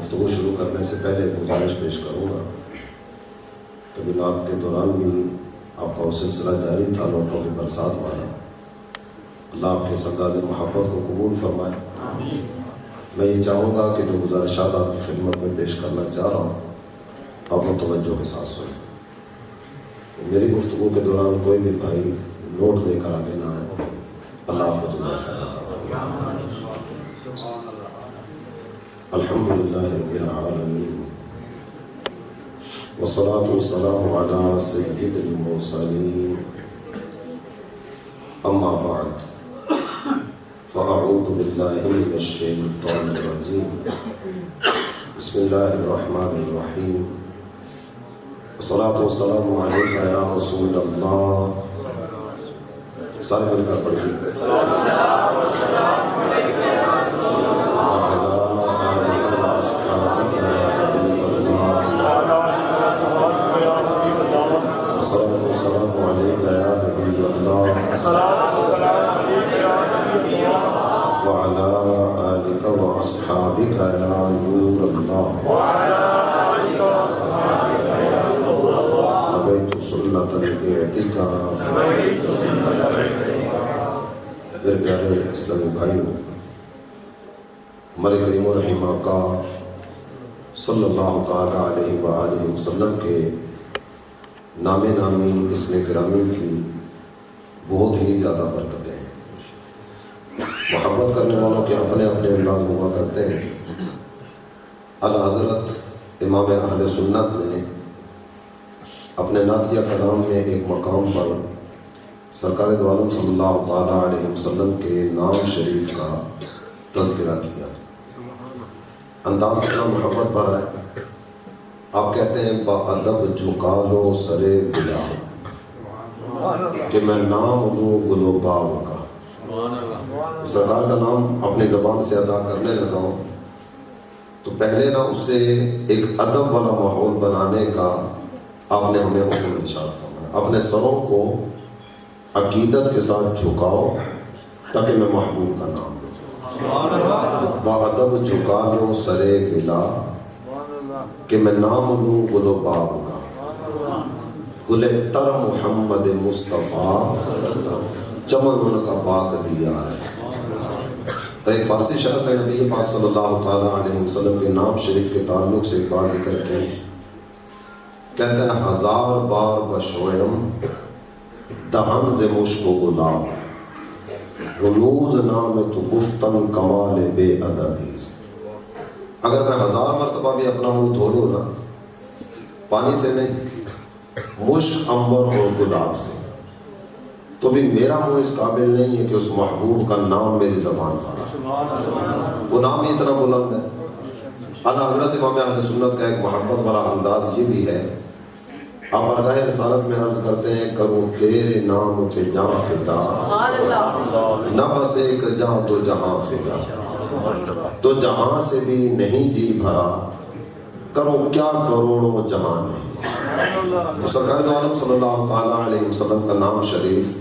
گفتگو شروع کرنے سے پہلے ایک گزارش پیش کروں گا کہ نعت کے دوران بھی آپ کا وہ سلسلہ جاری تھا نوٹوں کی برسات والا. اللہ آپ کے سرداد محبت کو قبول فرمائے. میں یہ چاہوں گا کہ جو گزارشات آپ کی خدمت میں پیش کرنا چاہ رہا ہوں آپ وہ توجہ کے ساتھ سنیں. میری گفتگو کے دوران کوئی بھی بھائی نوٹ لے کر آگے نہ آئے. اللہ آپ کو جزائے خیر عطا فرمائے. الحمدللہ رب العالمین والصلاة والسلام علی سید المرسلین. اما بعد فاعوذ باللہ من الشیطان الرجیم. بسم اللہ الرحمن الرحیم. الصلاة والسلام علیک یا رسول اللہ. سارے مل کر پڑھیے. السلام علیکم یا نبی اللہ وعلی آلک و اصحابک یا نور اللہ. نبیت سنت الاعتکاف. میرے پیارے اسلامی بھائیوں، ہمارے کریم و رحیم آقا صلی اللہ تعالی علیہ وآلہ وسلم کے نام نامی اسم گرامی کی بہت ہی زیادہ برکتیں ہیں. محبت کرنے والوں کے اپنے اپنے انداز ہوا کرتے ہیں. اعلیٰ حضرت امام اہل سنت نے اپنے نعتیہ کلام میں ایک مقام پر سرکار دو عالم صلی اللہ تعالیٰ علیہ وسلم کے نام شریف کا تذکرہ کیا. انداز کتنا محبت بھرا ہے. آپ کہتے ہیں با ادب جھکا لو سرے بلا کہ میں نام لوں گلو باغ کا. سرکار کا نام اپنی زبان سے ادا کرنے لگا ہوں تو پہلے نا اس سے ایک ادب والا ماحول بنانے کا آپ نے ہمیں حکم ارشاد فرمایا. اپنے سروں کو عقیدت کے ساتھ جھکاؤ تاکہ میں محبوب کا نام لوں. با ادب جھکا لو سرے بلا کہ میں نام لوں گلو باغ کا. گل تر محمد مصطفیٰ چمن ان کا پاک دیار ہے. تو ایک فارسی شعر ہے نبی پاک صلی اللہ تعالیٰ علیہ وسلم کے نام شریف کے تعلق سے ایک بار ذکر کے کہتا ہے ہزار بار بشویم دہن ز مشک و گلاب غنوز نام تو گفتن کمال بے ادبیست. اگر میں ہزار مرتبہ بھی اپنا منہ دھو لوں نا پانی سے نہیں مشک عنبر اور گلاب سے تو بھی میرا منہ اس قابل نہیں ہے کہ اس محبوب کا نام میری زبان پر آئے. وہ نام ہی اتنا بلند ہے. اعلیٰ حضرت امام اہل سنت کا ایک محبت والا انداز یہ بھی ہے. آپ بارگاہ رسالت میں عرض کرتے ہیں کروں تیرے نام پہ جاں فدا نہ بس ایک جاں تو جہاں فدا تو جہاں سے بھی نہیں جی بھرا کرو کیا کروڑوں جہاں نہیں. سرکار دو عالم صلی اللہ تعالیٰ علیہ وسلم کا نام شریف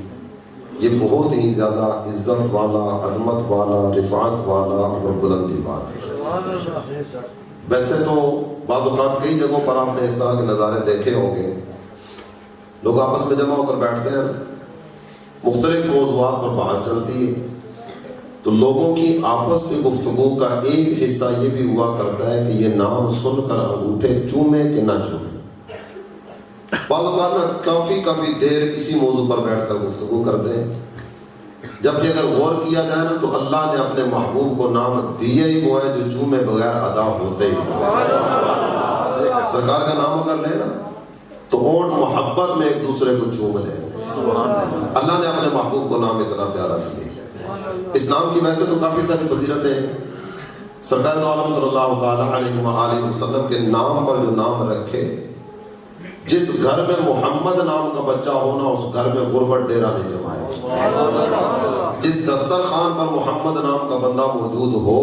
یہ بہت ہی زیادہ عزت والا، عظمت والا، رفعت والا اور بلندی والا. ویسے تو بعض اوقات کئی جگہوں پر آپ نے اس طرح کے نظارے دیکھے ہوں گے. لوگ آپس میں جمع ہو کر بیٹھتے ہیں، مختلف موضوعات پر بحث چلتی ہے تو لوگوں کی آپس کی گفتگو کا ایک حصہ یہ بھی ہوا کرتا ہے کہ یہ نام سن کر انگوٹھے چومے کہ نہ چومے. بعض اوقات کافی دیر اسی موضوع پر بیٹھ کر گفتگو کرتے ہیں جبکہ اگر غور کیا جائے نا تو اللہ نے اپنے محبوب کو نام دیے ہی وہ ہے جو چومے بغیر ادا ہوتے ہی. سرکار کا نام اگر لے نا تو اونٹ محبت میں ایک دوسرے کو چوم لیتے. اللہ نے اپنے محبوب کو نام اتنا پیارا دیا. اس نام کی ویسے تو کافی ساری فضیلتیں ہیں. سرکار دو عالم صلی اللہ تعالیٰ علیہ وآلہ وسلم کے نام پر جو نام رکھے جس گھر میں محمد نام کا بچہ ہونا اس گھر میں غربت ڈیرا نہیں جمائے. جس دسترخوان پر محمد نام کا بندہ موجود ہو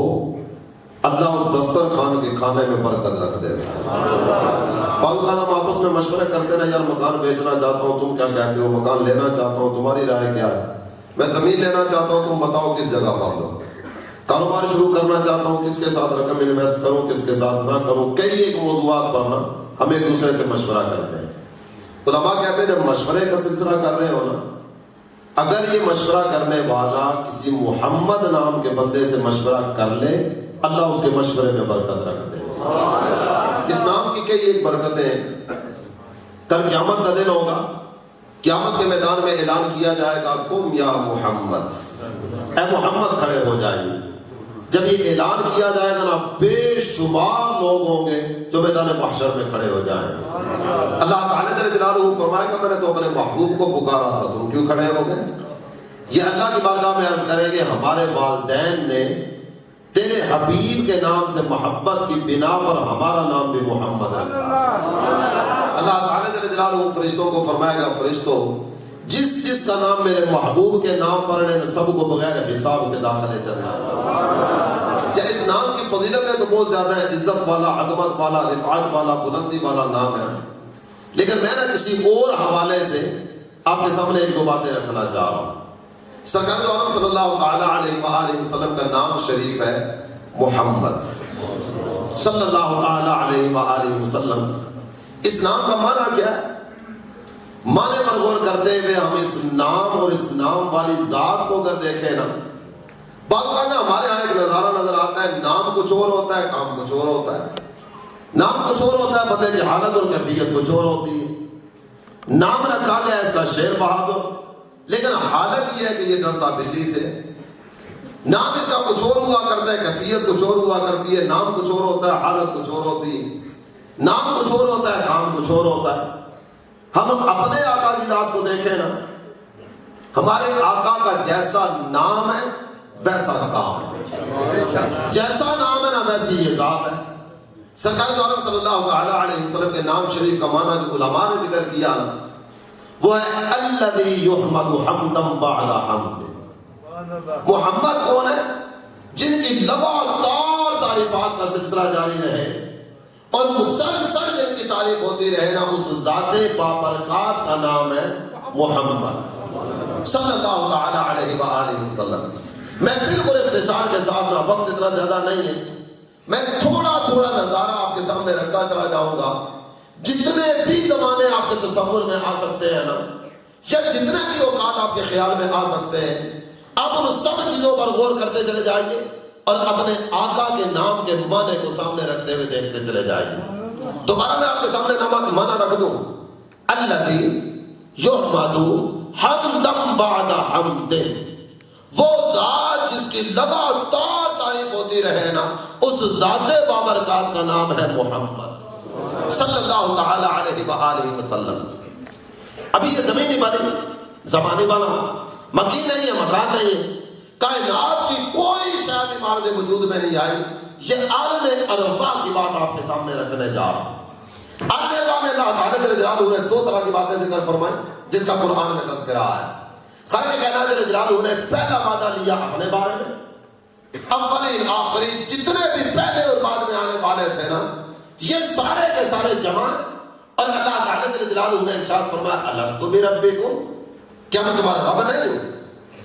اللہ اس دسترخوان کے کھانے میں برکت رکھ دیتا ہے. بعض اوقات ہم آپس میں مشورے کرتے ہیں یار مکان بیچنا چاہتا ہوں تم کیا کہتے ہو، مکان لینا چاہتا ہوں تمہاری رائے کیا ہے، میں زمین لینا چاہتا ہوں تم بتاؤ کس جگہ پر لو. کاروبار شروع کرنا چاہتا ہوں، کس کے ساتھ رقم انویسٹ کروں، کس کے ساتھ نہ کروں، کئی ایک موضوعات پر نا ہم ایک دوسرے سے مشورہ کرتے ہیں۔ علماء کہتے ہیں جب مشورے کا سلسلہ کر رہے ہو نا، اگر یہ مشورہ کرنے والا کسی محمد نام کے بندے سے مشورہ کر لے، اللہ اس کے مشورے میں برکت رکھ دے۔ اس نام کی کئی ایک برکتیں، کل قیامت کا دن ہوگا، قیامت کے میدان میں اعلان کیا جائے گا قم یا محمد، اے محمد کھڑے ہو جائیے۔ جب یہ اعلان کیا جائے گا نا، بے شمار لوگ ہوں گے جو میدان محشر میں کھڑے ہو جائیں گے۔ اللہ تعالیٰ جل جلالہ فرمائے گا میں نے تو اپنے محبوب کو پکارا تھا، تم کیوں کھڑے ہو گئے؟ یہ اللہ کی بارگاہ میں عرض کریں گے ہمارے والدین نے تیرے حبیب کے نام سے محبت کی بنا پر ہمارا نام بھی محمد رکھا۔ اللہ تعالیٰ جل جلالہ فرشتوں کو فرمائے گا فرشتوں جس جس کا نام میرے محبوب کے نام پر ہے سب کو بغیر حساب کے داخلے جنت۔ اس نام کی فضیلتیں تو بہت زیادہ ہیں، عزت والا، عظمت والا، رفعت والا، بلندی والا نام ہے، لیکن میں نے کسی اور حوالے سے آپ کے سامنے ایک دو باتیں رکھنا چاہ رہا ہوں۔ سرکار دو عالم صلی اللہ تعالیٰ علیہ وآلہ وسلم کا نام شریف ہے محمد صلی اللہ تعالیٰ علیہ وآلہ وسلم۔ اس نام کا معنی کیا ہے؟ معنی پر غور کرتے ہوئے ہم اس نام اور اس نام والی ذات کو اگر دیکھیں نا، بعض اوقات ہمارے ہاں ایک نظارہ نظر آتا ہے، نام کچھ اور ہوتا ہے، کام کچھ اور ہوتا ہے۔ نام کچھ اور ہوتا ہے، بندے کی حالت اور کیفیت کچھ اور ہوتی ہے۔ نام رکھا گیا اس کا شیر بہادر، لیکن حالت یہ ہے کہ یہ ڈرتا بلی سے۔ نام اس کا کچھ اور ہوا کرتا ہے، کیفیت کچھ اور ہوا کرتی ہے۔ نام کچھ اور ہوتا ہے، حالت کچھ اور ہوتی ہے۔ نام کچھ اور ہوتا ہے، کام کچھ اور ہوتا ہے۔ ہم اپنے آقا کی ذات کو دیکھیں نا، ہمارے آقا کا جیسا نام ہے ویسا کام ہے، جیسا نام ہے نا ویسی یہ ذات ہے۔ سرکار دو عالم صلی اللہ علیہ وسلم کے نام شریف کا معنی جو علماء نے ذکر کیا نا، وہ ہے الذی یحمد حمدا بعد حمد۔ محمد کون ہے؟ جن کی لگاتار تعریفات کا سلسلہ جاری رہے اور مسلسل جن کی تعریف ہوتی رہے نا، اس ذات بابرکات کا نام ہے محمد صلی اللہ تعالیٰ علیہ وآلہ وسلم۔ میں بالکل اختصار کے ساتھ نا، وقت اتنا زیادہ نہیں ہے، میں تھوڑا تھوڑا نظارہ آپ کے سامنے رکھتا چلا جاؤں گا۔ جتنے بھی زمانے آپ کے تصور میں آ سکتے ہیں نا، یا جتنے بھی اوقات آپ کے خیال میں آ سکتے ہیں، آپ ان سب چیزوں پر غور کرتے چلے جائیے اور اپنے آقا کے نام کے معنی کو سامنے رکھتے ہوئے دیکھتے چلے جائیے۔ دوبارہ میں آپ کے سامنے معنی رکھ دوں، الذی یحمد حمدا بعد حمد، وہ ذات جس کی لگاتار تعریف ہوتی رہے نا، اس ذات بابرکات کا نام ہے محمد صلی اللہ تعالی علیہ وآلہ وسلم۔ ابھی یہ زمینی بنی، زمانی والا، مکین نہیں ہے، مکان نہیں ہے، کائنات کی کوئی شے بھی معرض وجود میں نہیں آئی۔ یہ عالم ارواح کی بات آپ کے سامنے رکھنے جا رہا ہوں۔ عالم ارواح میں اللہ تعالیٰ جل جلالہ نے دو طرح کی باتیں ذکر فرمائی جس کا قرآن میں تذکرہ ہے۔ خالق کائنات جل جلالہ نے پہلا وعدہ لیا اپنے بارے میں، اولین آخرین جتنے بھی پہلے اور بعد میں آنے والے تھے نا، یہ سارے کے سارے جمع، اور اللہ تعالیٰ جل جلالہ نے ارشاد فرمایا الست بربکم، کیا میں تمہارا رب نہیں ہوں؟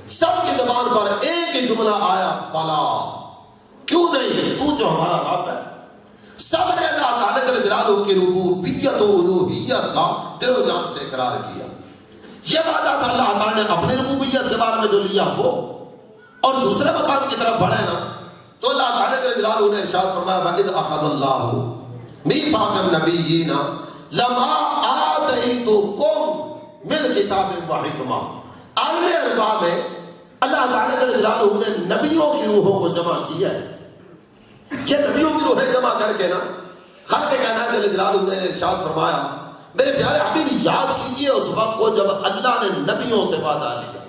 سب کی زبان پر ایک ہی جملہ آیا، بلا، کیوں نہیں، تو جو ہمارا رب ہے۔ سب نے اللہ تعالیٰ جل جلالہ کی ربوبیت و الوہیت کا دل و جان سے اقرار کیا۔ یہ وعدہ تھا اللہ تعالیٰ نے اپنی ربوبیت کے بارے میں جو لیا وہ، اور دوسرے مقام کی طرف بڑھے نا تو اللہ تعالیٰ جل جلالہ نے ارشاد فرمایا وَإِذْ أَخَذَ اللَّهُ مِيثَاقَ النَّبِيِّينَ لَمَا آتَيْتُكُم مِّن کِتَابٍ وَحِکْمَةٍ۔ عالم ارواح میں اللہ تعالیٰ جل جلالہ نے نبیوں کی روحوں کو جمع کیا ہے۔ یہ نبیوں کی روحیں جمع کر کے نا خالق کائنات جل جلالہ نے ارشاد فرمایا میرے پیارے حبیب یاد کیجئے اس وقت کو جب اللہ نے نبیوں سے وعدہ لیا۔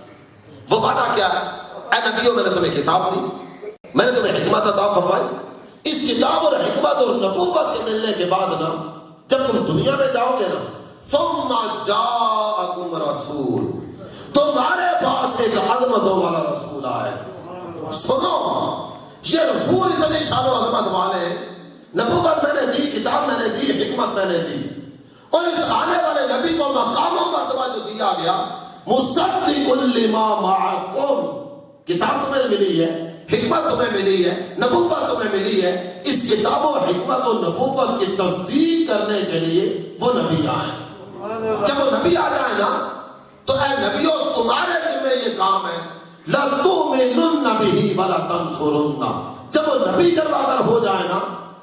وہ وعدہ کیا ہے؟ اے نبیوں میں نے تمہیں کتاب دی، میں نے تمہیں حکمت عطا فرمائی۔ اس کتاب اور حکمت اور نبوت کے ملنے کے بعد نا جب تم دنیا میں جاؤ گے نا، ثم جاءکم رسول، تمہارے پاس ایک عظمتوں والا رسول آئے۔ سنو، یہ رسول اتنی شان و عظمت والے، نبوت میں نے دی، کتاب میں نے دی، حکمت میں نے دی، اور اس آنے والے نبی کو مقام و مرتبہ جو دیا گیا، مصدق لما معکم، کتاب تمہیں ملی ہے، حکمت تمہیں ملی ہے، نبوت تمہیں ملی ہے، اس کتاب و حکمت و نبوت کی تصدیق کرنے کے لیے وہ نبی آئے۔ جب وہ نبی آ جائے نا تو اے نبیوں تمہارے ذمہ یہ کام ہے، لَتُؤْمِنُنَّ بِهِ وَلَتَنْصُرُنَّ، جب وہ نبی جب اگر ہو جائے نا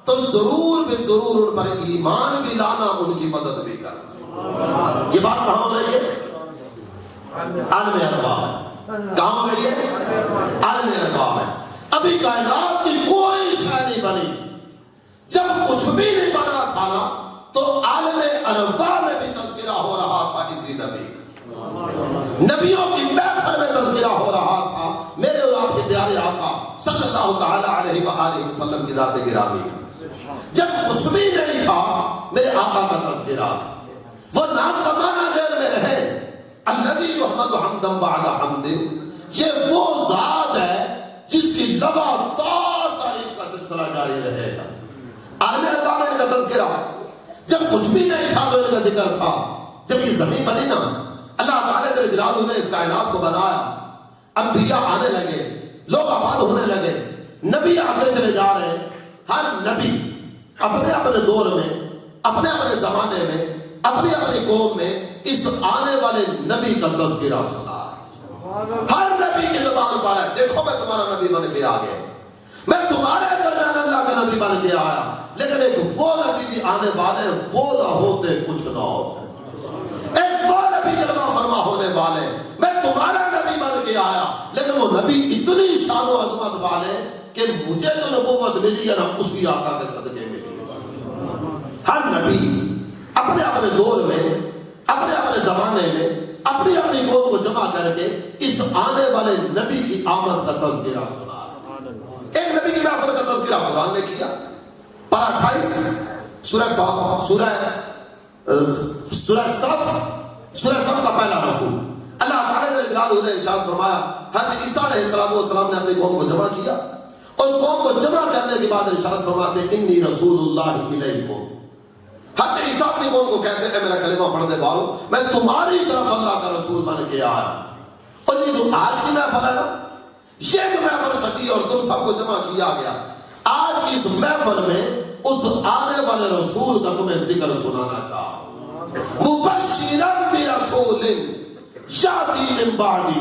تو ضرور بھی ضرور ان پر ایمان بھی لانا، ان کی مدد بھی کرنا۔ یہ بات کہاں ہو رہی ہے؟ عالم ارباب ہے۔ کہاں ہو رہی ہے؟ عالم ارباب ہے۔ ابھی کائنات کی کوئی شے نہیں بنی، جب کچھ بھی نہیں بنا تھا نا تو عالم ارباب میں بھی تذکرہ ہو رہا تھا اسی نبی کا، نبیوں کی محفل میں تذکرہ ہو رہا تھا میرے اور آپ کے پیارے آقا صلی اللہ تعالی علیہ وآلہ وسلم کی ذات گرامی کا۔ جب کچھ بھی نہیں تھا میرے آقا کا تذکرہ تھا۔ وہ نام کا معنی ذہن میں رہے، الذی یحمد حمدا بعد حمد، یہ وہ ذات ہے جس کی لگاتار تعریف کا سلسلہ جاری رہے گا۔ عالم ارباب میں ان کا تذکرہ، جب کچھ بھی نہیں تھا تو ان کا ذکر تھا۔ جب یہ زمین بنی نا اللہ تعالیٰ جل جلالہ نے اس کائنات کو بنایا، انبیاء آنے لگے، لوگ آباد ہونے لگے، نبی آتے چلے جا رہے ہیں، ہر نبی اپنے اپنے دور میں، اپنے اپنے زمانے میں، اپنی اپنی قوم میں اس آنے والے نبی کا تذکرہ سنا۔ ہر نبی کی زبان پر ہے، دیکھو میں تمہارا نبی بن کے آ گیا، میں تمہارے درمیان اللہ کا نبی بن کے آیا، لیکن ایک وہ نبی بھی آنے والے وہ نہ ہوتے کچھ نہ ہوتے، ایک وہ نبی جلوہ فرما ہونے والے، میں تمہارا نبی بن کے آیا، لیکن وہ نبی اتنی شان و عظمت والے کہ مجھے تو نبوت ملی ہے نا اسی آقا کے صدقے ملی۔ ہر نبی اپنے اپنے دور میں، اپنے اپنے زمانے میں، اپنی اپنی قوم کو جمع کر کے اس آنے والے نبی کی آمد کا تذکرہ سنا۔ ایک نبی کی محفل کا تذکرہ قرآن نے کیا، پارہ 28 سورہ صف کا پہلا رکوع، اللہ تعالیٰ جل جلالہ نے ارشاد فرمایا، حضرت عیسیٰ علیہ السلام نے اپنی قوم کو جمع کیا اور قوم کو جمع کرنے کے بعد ارشاد فرماتے انی رسول اللہ الیکم۔ حضرت عیسیٰ اپنی قوم کو کہتے ہیں اے میرا کلمہ پڑھنے والوں، میں تمہاری طرف اللہ کا رسول بن کے آیا۔ اور یہ جو آج کی محفل ہے نا، یہ جو محفل سجی اور تم سب کو جمع کیا گیا، آج کی اس محفل میں اس آنے والے رسول کا تمہیں ذکر سنانا چاہتا ہوں۔ مبشرا برسول یاتی من بعدی،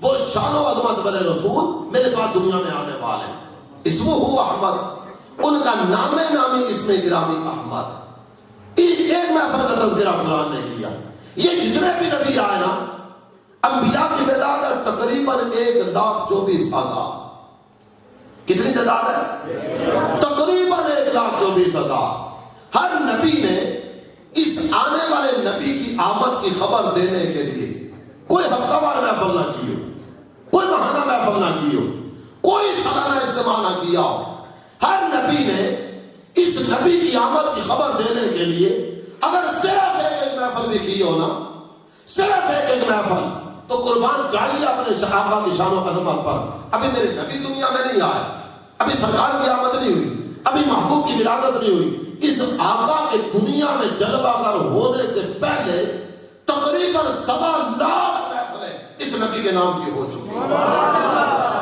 وہ شان و عظمت والے رسول میرے بعد دنیا میں آنے والے ہیں، اسمہ احمد، ان کا نام نامی اسم گرامی احمد۔ ایک محفل کا تذکرہ قرآن نے کیا۔ یہ جتنے بھی نبی آئے نا، انبیاء کی تعداد ہے تقریباً 1,24,000۔ کتنی تعداد ہے؟ تقریباً 1,24,000۔ ہر نبی نے اس آنے والے نبی کی آمد کی خبر دینے کے لیے کوئی ہفتہ وار محفل نہ کی ہو، کوئی ماہانہ محفل نہ کی ہو، کوئی سالانہ اجتماع نہ کیا ہو۔ ہر نبی نے اس نبی کی آمد کی خبر دینے کے لیے اگر صرف ایک محفل بھی کی ہو نا، صرف ایک محفل، تو قربان جائیے اپنے آقا کی شان و عظمت پر۔ ابھی میرے نبی دنیا میں نہیں آئے، ابھی سرکار کی آمد نہیں ہوئی، ابھی محبوب کی ولادت نہیں ہوئی، اس آقا کے دنیا میں جلوہ گر ہونے سے پہلے تقریباً 1.25 لاکھ محفلیں اس نبی کے نام کی ہو چکی ہیں،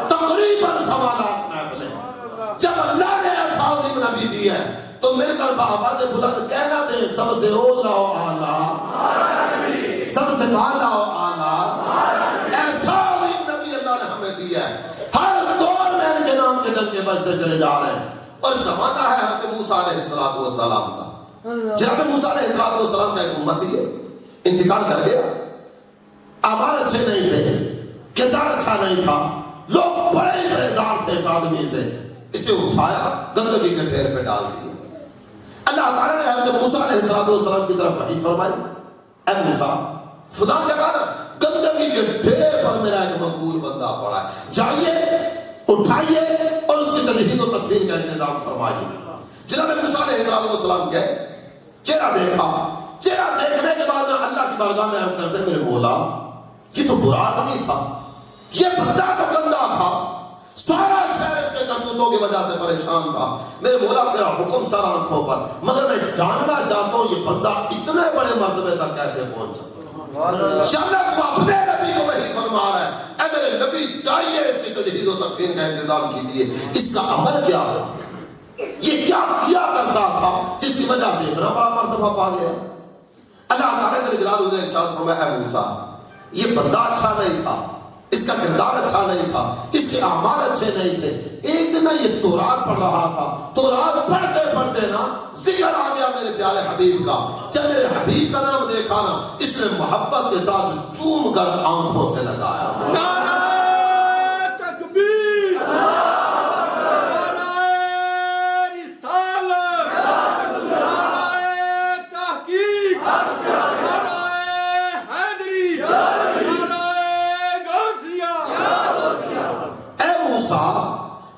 تقریباً 1.25 لاکھ محفلیں۔ جب اللہ نے ایسا عظیم نبی دی ہے تو مل کر بآواز بلند کہنا دیں، سب سے اولا و اعلیٰ، سب سے اعلیٰ و اعلیٰ، ایسا عظیم نبی اللہ نے ہمیں دی ہے۔ ہر دور میں ان کے نام کے ڈنکے بجتے چلے جا رہے ہیں۔ اور زمانہ ہے حضرت موسیٰ علیہ السلام کا۔ جناب موسیٰ علیہ السلام کا ایک امتی ہے، انتقال کر گیا، اعمال اچھے نہیں تھے، کردار اچھا نہیں تھا، لوگ بڑے بیزار تھے اس آدمی سے، اسے اٹھایا گندگی کے ڈھیر پہ ڈال دیا۔ اللہ تعالیٰ نے حضرت موسیٰ علیہ السلام کی طرف وحی فرمائی، اے موسیٰ فلاں جگہ نا گندگی کے ڈھیر پر میرا ایک مقبول بندہ پڑا ہے، جائیے اٹھائیے اور اس کی تجہیز و تکفین کا انتظام فرمائیے۔ جناب موسیٰ علیہ السلام گئے، چہرہ دیکھا، چہرہ دیکھنے کے بعد اللہ کی بارگاہ میں عرض کرتے میرے مولا یہ تو برا آدمی تھا، یہ بندہ تو گندا تھا، سارا شہر اس کے کرتوتوں کی وجہ سے پریشان تھا، میرے مولا تیرا حکم سر آنکھوں پر، مگر میں جاننا چاہتا ہوں یہ بندہ اتنے بڑے مرتبے تک کیسے پہنچا۔ شاید تو اپنے نبی کو وحی فرما رہا ہے، اے اے میرے نبی چاہیے اس کی تجہیز و تکفین کا انتظام کیجیے. اس کا عمل کیا تھا؟ یہ کیا کیا کرتا تھا جس کی وجہ سے اتنا بڑا مرتبہ پا گیا؟ اللہ تعالیٰ جل جلالہ نے ارشاد فرمایا اے موسیٰ یہ بندہ اچھا نہیں تھا, اس کا کردار اچھا نہیں تھا, اس کے اعمال اچھے نہیں تھے. ایک دن میں یہ تورات پڑھ رہا تھا, تورات پڑھتے پڑھتے نا ذکر آ گیا میرے پیارے حبیب کا. جب میرے حبیب کا نام دیکھا نا اس نے محبت کے ساتھ چوم کر آنکھوں سے لگایا. نعرہ تکبیر, نعرہ رسالت, نعرہ تحقیق, نعرہ حیدری, نعرہ غوثیہ. اے موسیٰ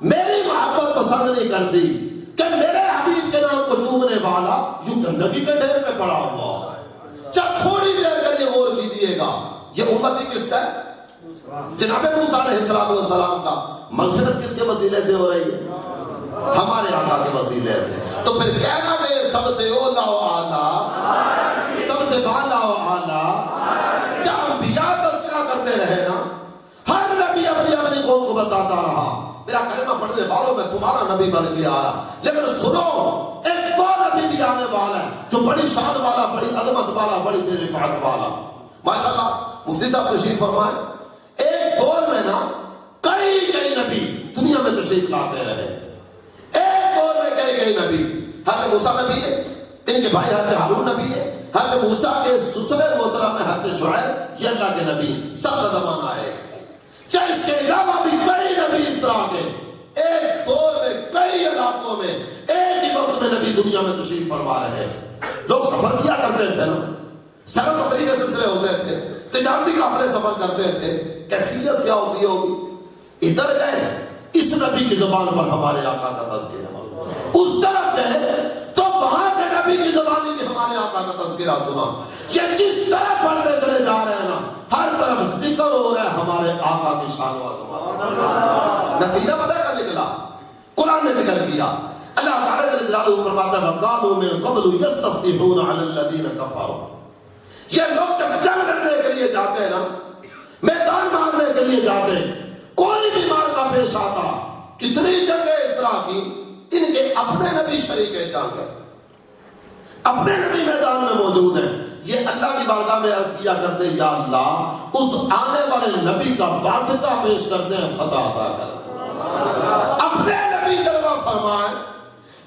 میری محبت پسند نہیں کرتی کہ میرے حبیب کے نام کو چومنے والا یوں گندگی کے ڈھیر میں پڑا ہوا. جب تھوڑی دیر کے لیے غور کیجئے گا یہ امتی کس کا ہے؟ جناب موسیٰ علیہ السلام کا. مغفرت کس کے وسیلے سے ہو رہی ہے؟ ہمارے آقا کے وسیلے سے. تو پھر کہنا دے سب سے اولا و اعلیٰ, سب سے بالا و اعلیٰ. جب انبیاء تذکرہ کرتے رہے نا ہر نبی اپنی اپنی قوم کو بتاتا رہا میرا کلمہ پڑھنے والوں میں تمہارا نبی بن کے آیا. لیکن سنو ایک دو نبی بھی آنے والا ہے جو بڑی شان والا, بڑی عظمت والا, بڑی رفعت والا. ماشاءاللہ مفتی صاحب تشریف فرمائے. ایک دور میں نا کئی نبی دنیا میں تشریف لاتے رہے. ایک دور میں کئی نبی. حضرت موسیٰ نبی ہے, ان کے بھائی حضرت ہارون نبی ہے, حضرت موسیٰ کے سسر محترم میں حضرت شعیب, یہ اللہ کے نبی. سب کا زمانہ ہے. چاہے اس کے علاوہ بھی کئی نبی اس طرح کے ایک دور میں کئی علاقوں میں ایک ہی وقت میں نبی دنیا میں تشریف فرما رہے ہیں. لوگ سفر کیا کرتے تھے نا, سفر تفریح کے سلسلے ہوتے تھے, تجارتی قافلے سفر کرتے تھے. کیفیت کیا ہوتی ہوگی؟ ادھر گئے اس نبی کی زبان پر ہمارے آقا کا تذکرہ, اس طرف گئے تو وہاں کے نبی کی زبانی بھی ہمارے آقا کا تذکرہ سنا. یہ جس طرف پڑھتے چلے جا رہے ہیں نا ہر طرف ذکر ہو رہا ہے ہمارے آقا کی شان و عظمت. نتیجہ پتہ ہے کیا نکلا؟ قرآن نے ذکر کیا. اللہ تعالیٰ جل جلالہ فرماتا ہے وَقَالُوا مِن قَبْلُ يَسْتَفْتِحُونَ عَلَى الَّذِينَ كَفَرُوا. یہ لوگ جب جنگ لڑنے کے لیے جاتے ہیں نا, میدان مارنے کے لیے جاتے ہیں, کوئی بھی مارکا پیش آتا, کتنی جنگیں اس طرح کی ان کے اپنے نبی شریک ہیں, جنگ ہے اپنے نبی میدان میں موجود ہیں. یہ اللہ کی بارگاہ میں عرض کیا کرتے یا اللہ اس آنے والے نبی کا واسطہ پیش کرتے ہیں, فتح عطا کرتے ہیں. اپنے نبی جلوہ فرمائے,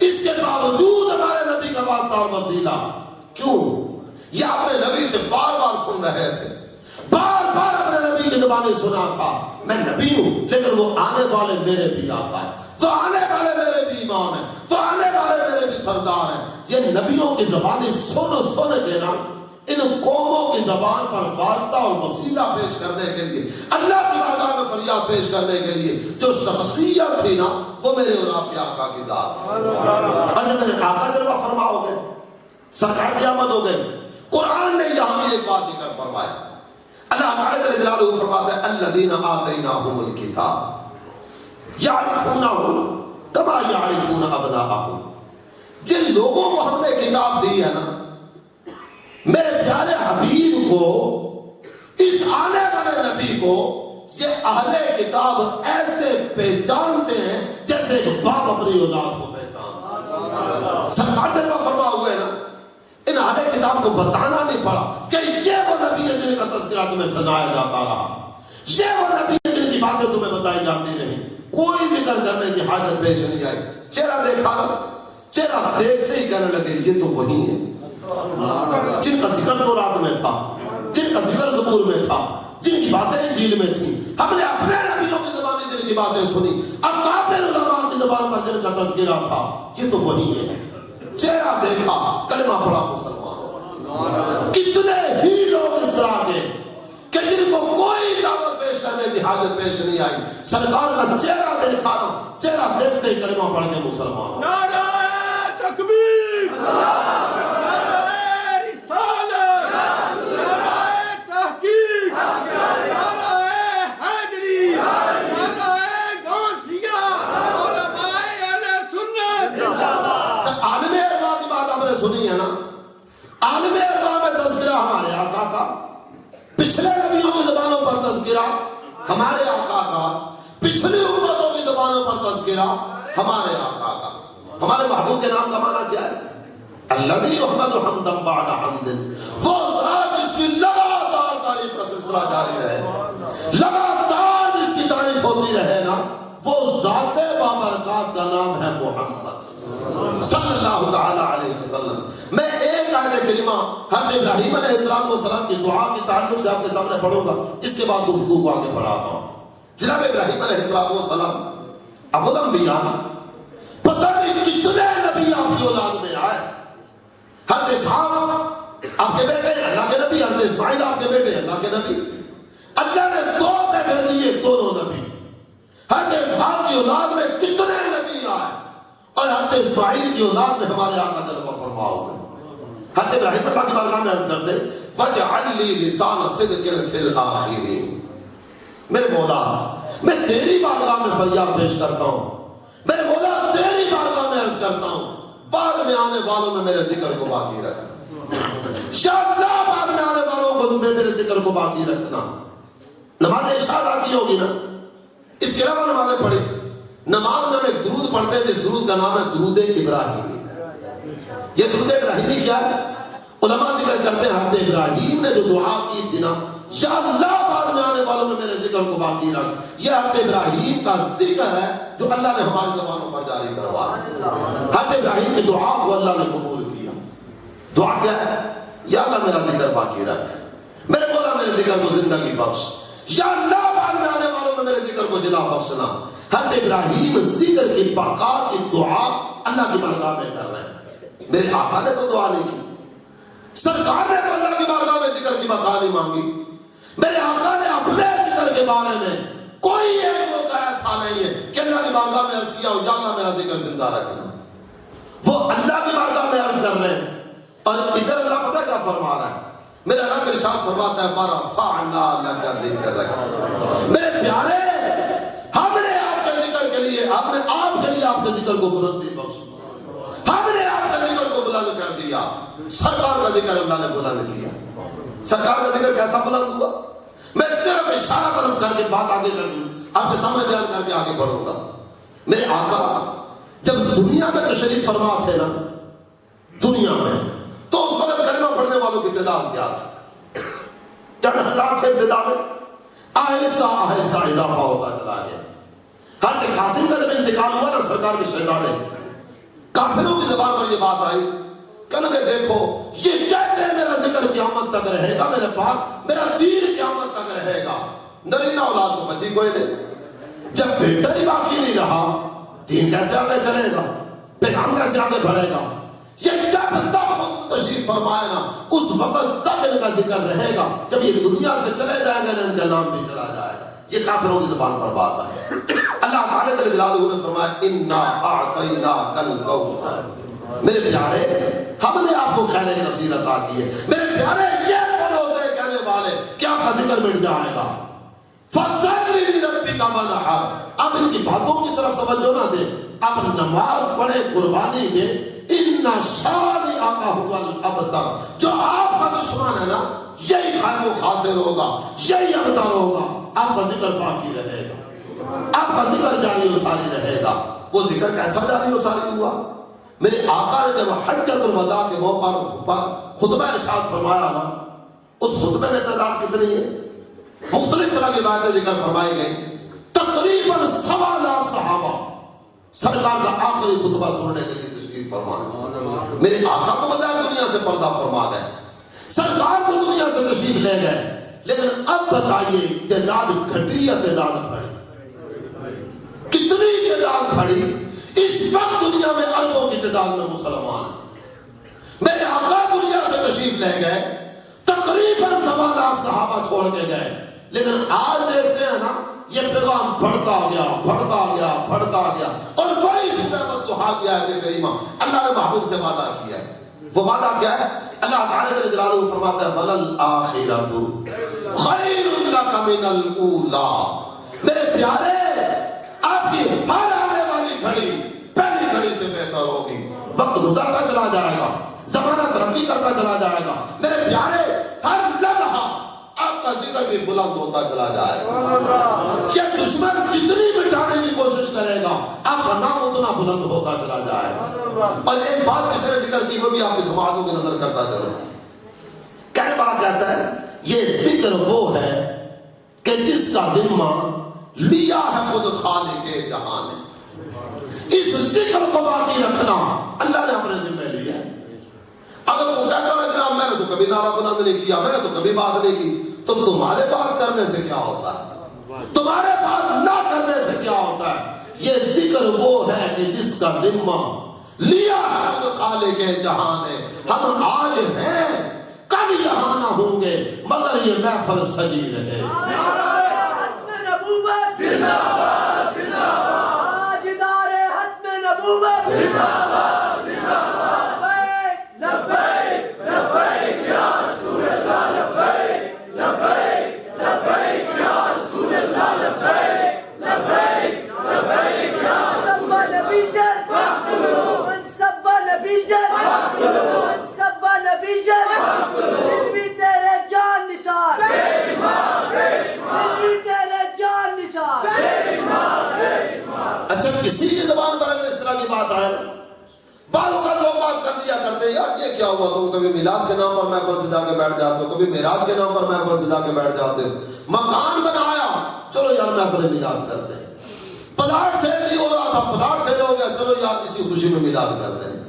اس کے باوجود ہمارے نبی کا واسطہ اور وسیلہ کیوں؟ یہ اپنے نبی سے بار بار سن رہے تھے, بار بار اپنے نبی کی زبانیں سنا تھا میں نبی ہوں لیکن وہ آنے والے میرے بھی آقا ہے, وہ آنے والے میرے بھی امام ہیں, وہ آنے والے میرے بھی سردار ہیں. یہ نبیوں کی زبانیں سن کے نا ان قوموں کی زبان پر واسطہ اور وسیلہ پیش کرنے کے لیے, اللہ کی بارگاہ میں فریاد پیش کرنے کے لیے جو شخصیت تھی نا وہ میرے اور آپ کے آقا کی ذات. اور جب میرے آقا جلوہ فرما ہو گئے, سرکار کی آمد ہو گئے, قرآن نے یہاں بھی ایک بات ذکر فرمایا. اللہ تعالیٰ جل جلالہ فرماتا ہے الذین آتیناہم الکتاب یعرفونہ کما یعرفون ابناءہم. جن لوگوں کو ہم نے کتاب دی ہے نا میرے پیارے حبیب کو, اس آنے والے نبی کو یہ اہل کتاب ایسے پہچانتے ہیں جیسے ایک باپ اپنی اولاد کو پہچانتا. سرکار نے فرما ہوئے نا ان اہل کتاب کو بتانا نہیں پڑا کہ یہ وہ نبی ہے جن کا تذکرہ تمہیں سنایا جاتا رہا, یہ وہ نبی ہے جن کی باتیں تمہیں بتائی جاتی رہی. کوئی ذکر کرنے کی حاجت پیش نہیں آئی. چہرہ دیکھا, چہرہ دیکھتے ہی کہنے لگے یہ تو وہی ہے جن کا ذکر تو رات میں تھا, جن کا ذکر زبور میں تھا, جن کی باتیں انجیل میں تھی. ہم نے اپنے نبیوں کی زبانی جن کی باتیں سنی, اکابر علماء کی زبان پر جن کا تذکرہ تھا, یہ تو وہی ہے. چہرہ دیکھا, کلمہ پڑھا, مسلمان ہو. کتنے ہی لوگ اس طرح کے کہ جن کو کوئی دعوت پیش کرنے کی حاجت پیش نہیں آئی, سرکار کا چہرہ دیکھا, چہرہ دیکھتے ہی کلمہ پڑھ کے مسلمان ہو. نعرہ تکبیر, نعرہ رسالت, نعرہ تحقیق, نعرہ حیدری, نعرہ غوثیہ, علماء اہل سنت. عالم ارواح کی بات آپ نے سنی ہے نا, عالم ارواح میں تذکرہ ہمارے آقا کا, پچھلے نبیوں کی زبانوں پر تذکرہ ہمارے آقا کا پچھلی امتوں کی زبانوں پر تذکرہ ہمارے آقا کا. ہمارے محبوب کے نام کا معنی کیا ہے؟ الذی یحمد حمدا بعد حمد، وہ ذات جس کی لگاتار تعریف کا سلسلہ جاری رہے، لگاتار جس کی تعریف ہوتی رہے نا، وہ ذات بابرکات کا نام ہے محمد صلی اللہ تعالی علیہ وسلم. میں ایک آیت کریمہ حضرت ابراہیم علیہ السلام کی دعا کی تعلق سے آپ کے سامنے پڑھوں گا، اس کے بعد گفتگو کو آگے بڑھاتا ہوں. جناب ابراہیم علیہ السلام ابو الانبیاء، پتہ نہیں کتنے نبی آپ کی اولاد میں آئے. حضرت اسحاق آپ کے بیٹے ہیں اللہ کے نبی، حضرت اسماعیل آپ کے بیٹے ہیں اللہ کے نبی. اللہ نے دو بیٹے دیے، دونوں نبی. حضرت اسحاق کی اولاد میں کتنے نبی آئے، اور حضرت اسماعیل کی اولاد میں ہمارے آقا جل و فرما ہوئے. حضرت ابراہیم اللہ کی بارگاہ میں عرض کرتے وَجْعَلْ لِي لِسَانَ صِدْقٍ فِي الْآخِرِينَ. میرے مولا میں تیری بارگاہ میں فریاد پیش کرتا ہوں، میرے مولا تیری بارگاہ میں عرض کرتا ہوں، بعد میں آنے والوں میں میرے ذکر کو باقی رکھنا. یا اللہ بعد میں آنے والوں کو میرے ذکر کو باقی رکھنا. نماز عشاء ادا کی ہوگی نا، اس کے علاوہ نمازیں پڑھی. نماز میں ہم ایک درود پڑھتے ہیں جس درود کا نام ہے درود ابراہیمی. یہ درود ابراہیمی کیا ہے؟ علماء ذکر کرتے ہیں حضرت ابراہیم نے جو دعا کی تھی نا، یا اللہ بعد میں آنے والوں میں میرے ذکر کو باقی رکھ، یہ حضرت ابراہیم کا ذکر ہے جو اللہ نے ہماری زبانوں پر جاری کروایا. حضرت ابراہیم کی دعا کو اللہ نے قبول کیا. دعا کیا ہے؟ یا اللہ میرا ذکر باقی رکھ، میرے مولا میرے ذکر کو زندگی بخش، یا اللہ بعد میں آنے والوں میں میرے ذکر کو جلا بخشنا. حضرت ابراہیم ذکر کی بقا کی دعا اللہ کی بارگاہ میں کر رہے ہیں. میرے آقا نے تو دعا نہیں کی، سرکار نے تو اللہ کی بارگاہ میں ذکر کی بقا نہیں مانگی. میرے آقا نے اپنے ذکر کے بارے میں کوئی ایک موقع ایسا نہیں ہے کہ اللہ کی بارگاہ میں عرض کیا ہو یا اللہ میرا ذکر زندہ رکھنا. وہ اللہ کی بارگاہ میں عرض کر رہے ہیں، اور ادھر اللہ پتہ کیا فرما رہا ہے؟ میرا رب ارشاد فرماتا ہے وَرَفَعْنَا لَكَ ذِكْرَكَ. میرے پیارے، ہم نے آپ کے ذکر کے لیے آپ کے ذکر کو بلندی بخشی، ہم نے آپ کے ذکر کو بلند کر دیا. سرکار کا ذکر اللہ نے بلند کیا. سرکار کا ذکر کیسا بلند ہوا؟ میں صرف اشارہ کر کے بات آگے کر دوں، آپ کے سامنے بیان کر کے آگے بڑھوں گا. میرے آقا جب دنیا میں تشریف فرما تھے نا، دنیا میں، تو اس وقت کلمہ پڑھنے والوں کی تعداد کیا تھی؟ چند ہزار تھے ابتدا میں، آہستہ آہستہ اضافہ ہوتا چلا گیا. حضرت قاسم کا جب انتقال ہوا نا سرکار کے شہزادے، کافروں کی زبان پر یہ بات آئی، کہنے لگے دیکھو یہ کہتے ہیں میرا ذکر قیامت تک رہے گا، میرے پاک میرا دین قیامت تک رہے گا. نرینہ اولاد تو بچی کوئی نہیں، جب بیٹا ہی باقی نہیں رہا دین کیسے آگے چلے گا، پیغام کیسے آگے بڑھے گا؟ یہ جب تک خود تشریف فرمائے نا اس وقت تک ان کا ذکر رہے گا، جب یہ دنیا سے چلے جائیں گے ان کا نام بھی چلا جائے گا. یہ کافروں کی زبان پر بات ہے. اللہ تعالیٰ جل جلالہ نے فرمایا اِنَّا أَعْطَيْنَاكَ الْكَوْثَرَ. میرے پیارے ہم نے آپ کو خیر کثیر عطا کی ہے. میرے پیارے یہ بولتے کہنے والے کہ آپ کا ذکر مٹ جائے گا. فَصَلِّ لِرَبِّكَ وَانْحَرْ. اب ان کی باتوں کی طرف توجہ نہ دیں، اب نماز پڑھے، قربانی دے. اِنَّ شَانِئَكَ هُوَ الْأَبْتَرُ. جو آپ کا دشمن ہے نا یہی خیر و خاسر ہوگا، یہی ابتر ہوگا. آپ کا ذکر باقی رہے گا، آپ کا ذکر جاری و ساری رہے گا. وہ ذکر کیسا جاری و ساری ہوا؟ میرے آقا نے جب حجۃ الوداع کے موقع پر خطبہ ارشاد فرمایا نا، اس خطبے میں تعداد کتنی ہے؟ مختلف طرح کی باتیں ذکر فرمائی گئی. تقریباً 1.25 لاکھ صحابہ سرکار کا آخری خطبہ سننے کے لیے تشریف فرمائے. میرے آقا کو بجائے دنیا سے پردہ فرما گئے، سرکار کو دنیا سے تشریف لے گئے. لیکن اب بتائیے تعداد گھٹی یا تعداد بڑھی؟ کتنی تعداد بڑھی؟ اس وقت دنیا میں اربوں کی تعداد میں مسلمان ہیں. میرے آقا دنیا سے تشریف لے گئے، تقریباً 1.25 لاکھ صحابہ چھوڑ کے گئے. لیکن آج دیکھتے ہیں نا یہ پیغام بڑھتا گیا، بڑھتا گیا، بڑھتا گیا. اور وہی سورۃ الضحیٰ کی آیت کریمہ اللہ نے محبوب سے وعدہ کیا ہے. وہ وعدہ کیا ہے؟ اللہ تعالیٰ جل جلالہ فرماتا ہے وَلَلْآخِرَةُ خَيْرٌ لَكَ مِنَ الْأُولَىٰ. میرے پیارے آپ کی ہر آنے والی گھڑی پہلی گھڑی سے بہتر ہوگی. وقت گزرتا چلا جائے گا، زمانہ ترقی کرتا چلا جائے گا. میرے پیارے ہر لمحہ آپ کا ذکر بھی بلند ہوتا چلا جائے گا. یہ دشمن جتنی مٹانے کی کوشش کرے گا آپ کا نام اتنا بلند ہوتا چلا جائے گا. اور ایک بات کسی نے ذکر کی وہ بھی آپ کی سماعتوں کی نظر کرتا چلو. کہنے والا کہتا ہے یہ ذکر وہ ہے کہ جس کا ذمہ لیا ہے خود خالق جہان نے. اس ذکر کو باقی رکھنا اللہ نے اپنے ذمہ لیا. اگر وہ کہتا ہے جناب میں نے تو کبھی نعرہ بلند نہیں کیا, میں نے تو کبھی بات نہیں کی, تو تمہارے بات کرنے سے کیا ہوتا ہے؟ تمہارے بات نہ کرنے سے کیا ہوتا ہے؟ یہ ذکر وہ ہے کہ جس کا ذمہ لیا ہے خود خالق جہان نے. ہم آج ہیں کل یہاں نہ ہوں گے مگر یہ محفل سجی رہے. اچھا کسی کی زبان پر اگر اس طرح کی بات آئے, بعض اوقات لوگ بات کر دیا کرتے ہیں یار یہ کیا ہوا, تم کبھی میلاد کے نام پر محفل سجا کے بیٹھ جاتے ہو, کبھی معراج کے نام پر محفل سجا کے بیٹھ جاتے ہو. مکان بنایا چلو یار محفل میلاد کرتے ہیں. پلاٹ سیل نہیں ہو رہا تھا, پلاٹ سیل ہو گیا چلو یار اسی خوشی میں میلاد کرتے ہیں.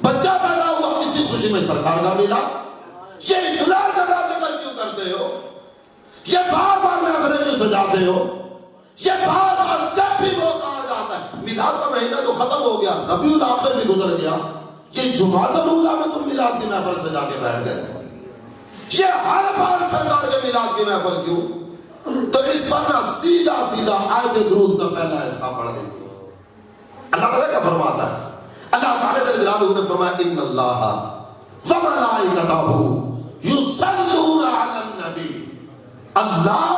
بچہ پیدا ہوا اسی خوشی میں سرکار کا میلاد. یہ اطلاع زیادہ ذکر کیوں کرتے ہو؟ یہ بار بار محفلیں کیوں سجاتے ہو؟ یہ بار بار جب بھی وہ کہا جاتا ہے میلاد کا مہینہ تو ختم ہو گیا, ربیع الاخر بھی گزر گیا, یہ جمعۃ الاولیٰ میں تم میلاد کی محفل سجا کے بیٹھ گئے. یہ ہر بار سرکار کے میلاد کی محفل کیوں؟ تو اس پر نہ سیدھا سیدھا آیت درود کا پہلا حصہ پڑھ دیتی. اللہ پتہ کیا فرماتا ہے؟ اللہ تعالیٰ جل جلالہ نے فرمایا ان اللہ وملائکتہ یصلون علی النبی. اللہ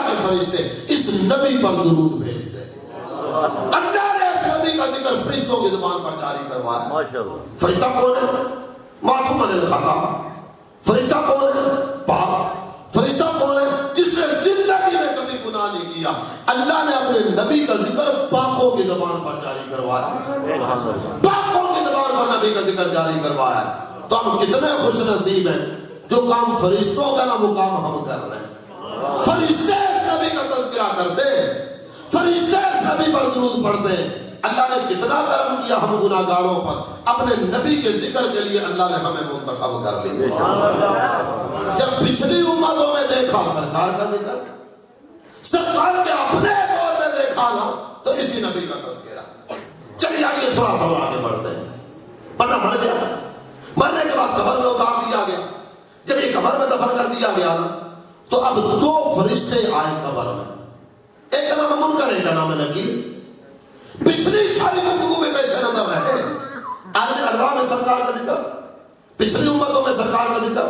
کے فرشتے اس نبی پر درود بھیجتے ہیں. اللہ نے اس نبی کا ذکر فرشتوں کی زبان پر جاری کروایا. فرشتہ کون ہے؟ معصوم عن الخطا. فرشتہ کون ہے؟ پاک. فرشتہ کون ہے؟ جس نے زندگی میں کبھی گناہ نہیں کیا. اللہ نے اپنے نبی کا ذکر پاکوں کی زبان پر جاری کروایا. پاکوں کی زبان پر نبی کا ذکر جاری کروایا. تو ہم کتنے خوش نصیب ہیں جو کام فرشتوں کا نا وہ کام ہم کر رہے ہیں. فرشتے اس نبی کا تذکرہ کرتے ہیں, فرشتے اس نبی پر درود پڑھتے ہیں. اللہ نے کتنا کرم کیا ہم گناہگاروں پر, اپنے نبی کے ذکر کے لیے اللہ نے ہمیں منتخب کر لیا. جب پچھلی امتوں میں دیکھا سرکار کا ذکر, سرکار کے اپنے دور میں دیکھا نا تو اسی نبی کا تذکرہ. چلیے آئیے تھوڑا سا آگے بڑھتے ہیں. بندہ مر گیا, مرنے کے بعد قبر میں اتار دیا گیا. جب یہ قبر میں دفن کر دیا گیا نا تو اب دو فرشتے آئے قبر میں, ایک کا نام منکر ایک کا نام نکیر. پچھلی ساری گفتگو میں پیش نظر رہے عالم ارواح میں سرکار کا ذکر, پچھلی امتوں میں سرکار کا ذکر,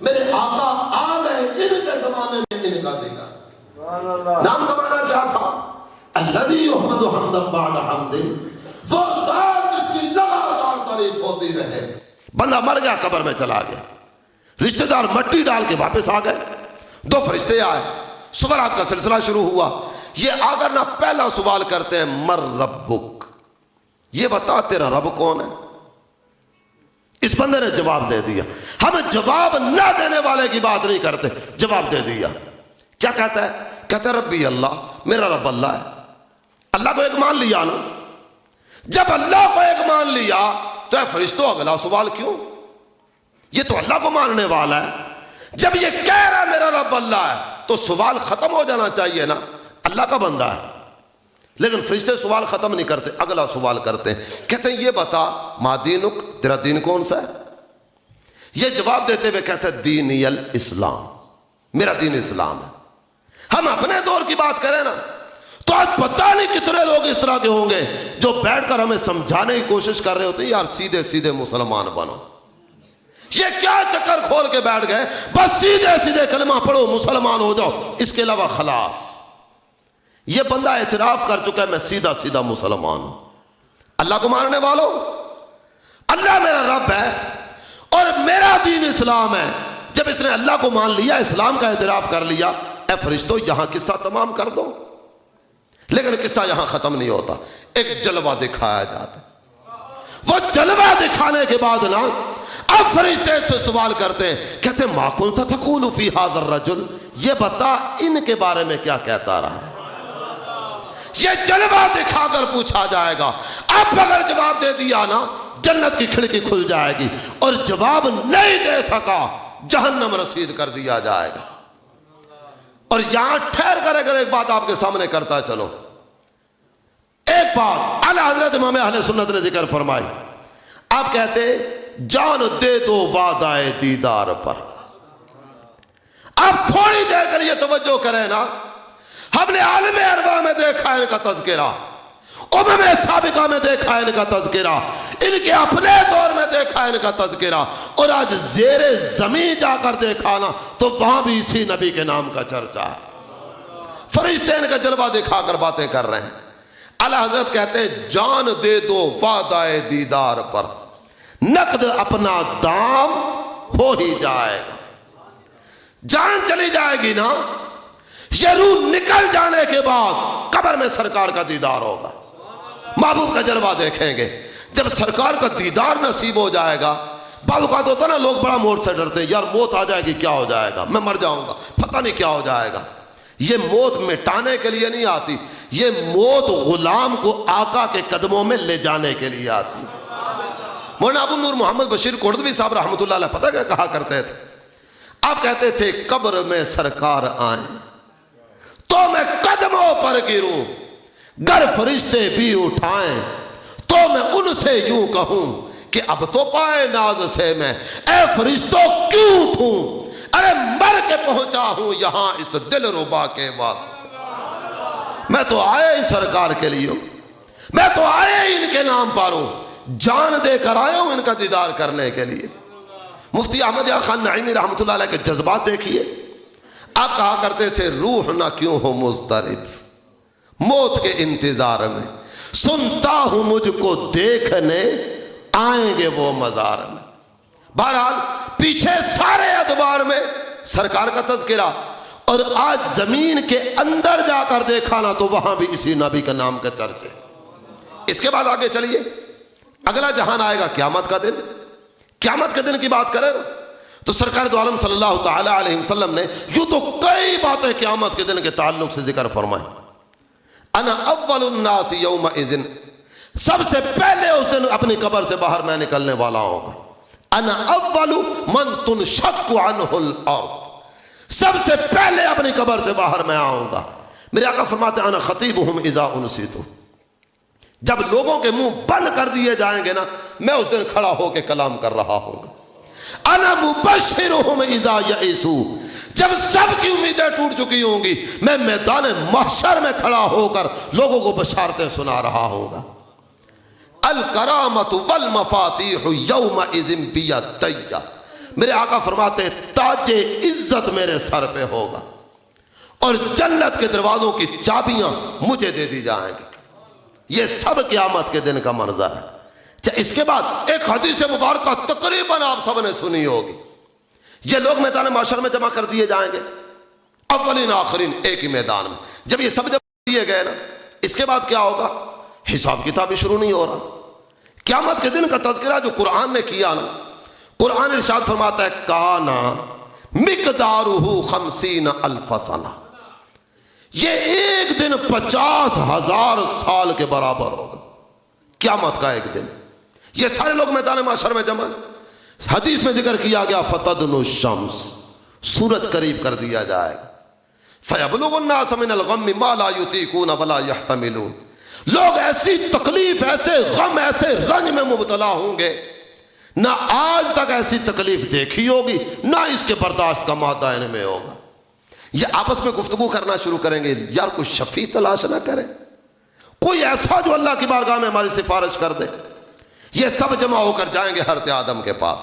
میرے آقا آ گئے ان کے زمانے میں ان کا ذکر. نام کا معنی کیا تھا؟ الذی یحمد حمدا بعد حمد, وہ ذات جس کی لگاتار تعریف ہوتی رہے. بندہ مر گیا قبر میں چلا گیا, رشتہ دار مٹی ڈال کے واپس آ گئے. دو فرشتے آئے, سوالات کا سلسلہ شروع ہوا. یہ اگر نہ پہلا سوال کرتے ہیں مر ربک, یہ بتا تیرا رب کون ہے. اس بندے نے جواب دے دیا. ہم جواب نہ دینے والے کی بات نہیں کرتے, جواب دے دیا. کیا کہتا ہے؟ کہتا ہے ربی اللہ, میرا رب اللہ ہے. اللہ کو ایک مان لیا نا. جب اللہ کو ایک مان لیا تو اے فرشتوں اگلا سوال کیوں؟ یہ تو اللہ کو ماننے والا ہے. جب یہ کہہ رہا ہے میرا رب اللہ ہے تو سوال ختم ہو جانا چاہیے نا, اللہ کا بندہ ہے. لیکن فرشتے سوال ختم نہیں کرتے, اگلا سوال کرتے ہیں. کہتے ہیں یہ بتا ما دینک, تیرا دین کون سا ہے؟ یہ جواب دیتے ہوئے کہتے ہیں دینی الاسلام, میرا دین اسلام ہے. ہم اپنے دور کی بات کریں نا تو آج پتہ نہیں کتنے لوگ اس طرح کے ہوں گے جو بیٹھ کر ہمیں سمجھانے کی کوشش کر رہے ہوتے ہیں یار سیدھے سیدھے مسلمان بنو. یہ کیا چکر کھول کے بیٹھ گئے, بس سیدھے سیدھے کلمہ پڑھو مسلمان ہو جاؤ, اس کے علاوہ خلاص. یہ بندہ اعتراف کر چکا ہے میں سیدھا سیدھا مسلمان ہوں. اللہ کو ماننے والوں, اللہ میرا رب ہے اور میرا دین اسلام ہے. جب جب اس نے اللہ کو مان لیا، اسلام کا اعتراف کر لیا، اے فرشتوں یہاں قصہ تمام کر دو. لیکن قصہ یہاں ختم نہیں ہوتا، ایک جلوہ دکھایا جاتا. وہ جلوہ دکھانے کے بعد نا اب فرشتے سے سوال کرتے ہیں، کہتے ہیں ما کنت تقول فی ھذا الرجل، یہ بتا ان کے بارے میں کیا کہتا رہا. یہ جلوہ دکھا کر پوچھا جائے گا. اب اگر جواب دے دیا نا جنت کی کھڑکی کھل جائے گی، اور جواب نہیں دے سکا جہنم رسید کر دیا جائے گا. اور یہاں ٹھہر کر اگر ایک بات آپ کے سامنے کرتا چلو، ایک بات اعلی حضرت امام اہل سنت نے ذکر فرمائی. آپ کہتے جان دے دو وعدہ دیدار پر. اب تھوڑی دیر کے لیے توجہ کریں نا، ہم نے عالم ارواح میں دیکھا ان کا تذکرہ، امم سابقہ میں دیکھا ان کا تذکرہ، ان کے اپنے دور میں دیکھا ان کا تذکرہ، اور آج زیر زمین جا کر دیکھا نا تو وہاں بھی اسی نبی کے نام کا چرچا ہے. فرشتے ان کا جلوہ دکھا کر باتیں کر رہے ہیں. اعلی حضرت کہتے ہیں جان دے دو وعدہ دیدار پر، نقد اپنا دام ہو ہی جائے گا. جان چلی جائے گی نا، یہ روح نکل جانے کے بعد قبر میں سرکار کا دیدار ہوگا، محبوب کا جلوہ دیکھیں گے. جب سرکار کا دیدار نصیب ہو جائے گا، بعض اوقات ہوتا نا لوگ بڑا موت سے ڈرتے ہیں، یار موت آ جائے گی کیا ہو جائے گا، میں مر جاؤں گا پتہ نہیں کیا ہو جائے گا. یہ موت مٹانے کے لیے نہیں آتی، یہ موت غلام کو آقا کے قدموں میں لے جانے کے لیے آتی. مولانا ابو نور محمد بشیر قردوی صاحب رحمۃ اللہ علیہ پتہ کیا کہا کرتے تھے؟ آپ کہتے تھے قبر میں سرکار آئیں تو میں قدموں پر گروں، گر فرشتے بھی اٹھائیں تو میں ان سے یوں کہوں کہ اب تو پائے ناز سے میں اے فرشتوں کیوں اٹھوں، ارے مر کے پہنچا ہوں یہاں اس دل ربا کے واسطے. میں تو آئے ہی سرکار کے لیے ہوں، میں تو آئے ہی ان کے نام پر ہوں، جان دے کر آیا ہوں ان کا دیدار کرنے کے لیے. مفتی احمد یار خان نعیمی رحمۃ اللہ علیہ کے جذبات دیکھیے. آپ کہا کرتے تھے روح نہ کیوں ہو مضطرب موت کے انتظار میں، سنتا ہوں مجھ کو دیکھنے آئیں گے وہ مزار میں. بہرحال پیچھے سارے ادوار میں سرکار کا تذکرہ، اور آج زمین کے اندر جا کر دیکھا نا تو وہاں بھی اسی نبی کا نام کا چرچے. اس کے بعد آگے چلیے، اگلا جہان آئے گا قیامت کا دن. قیامت کے دن کی بات کریں نا تو سرکار دو عالم صلی اللہ تعالی علیہ وسلم نے یوں تو کئی باتیں قیامت کے دن کے تعلق سے ذکر فرمائے. انا اول الناس یومئذ، سب سے پہلے اس دن اپنی قبر سے باہر میں نکلنے والا ہوں گا. انا اول من تنشق عنہ الارض، سب سے پہلے اپنی قبر سے باہر میں آؤں گا. میرے آقا فرماتے ہیں انا خطیبہم اذا انسیت، جب لوگوں کے منہ بند کر دیے جائیں گے نا میں اس دن کھڑا ہو کے کلام کر رہا ہوں گا. انا مبشرہم اذا یئسوا، جب سب کی امیدیں ٹوٹ چکی ہوں گی میں میدان محشر میں کھڑا ہو کر لوگوں کو بشارتیں سنا رہا ہوں گا. الکرامۃ والمفاتیح یومئذ بیدی، میرے آقا فرماتے ہیں تاج عزت میرے سر پہ ہوگا اور جنت کے دروازوں کی چابیاں مجھے دے دی جائیں گی. یہ سب قیامت کے دن کا منظر ہے. اس کے بعد ایک حدیث مبارکہ تقریباً آپ سب نے سنی ہوگی. یہ لوگ میدان معاشر میں جمع کر دیے جائیں گے، اولین آخرین ایک ہی میدان میں. جب یہ سب جمع دیے گئے نا اس کے بعد کیا ہوگا؟ حساب کتاب بھی شروع نہیں ہو رہا. قیامت کے دن کا تذکرہ جو قرآن نے کیا نا، قرآن ارشاد فرماتا ہے کانا مقدارہ 50,000 سنہ، یہ ایک دن 50,000 سال کے برابر ہوگا. قیامت کا ایک دن یہ سارے لوگ میدان معاشر میں جمع. حدیث میں ذکر کیا گیا فتدنو الشمس، سورج قریب کر دیا جائے گا. فیبلغ الناس من الغم ما لا یطیقون ولا یحتملون، لوگ ایسی تکلیف، ایسے غم، ایسے رنج میں مبتلا ہوں گے نہ آج تک ایسی تکلیف دیکھی ہوگی نہ اس کے برداشت کا مادہ ان میں ہوگا. یہ آپس میں گفتگو کرنا شروع کریں گے، یار کوئی شفیع تلاش نہ کرے، کوئی ایسا جو اللہ کی بارگاہ میں ہماری سفارش کر دے. یہ سب جمع ہو کر جائیں گے حضرت آدم کے پاس.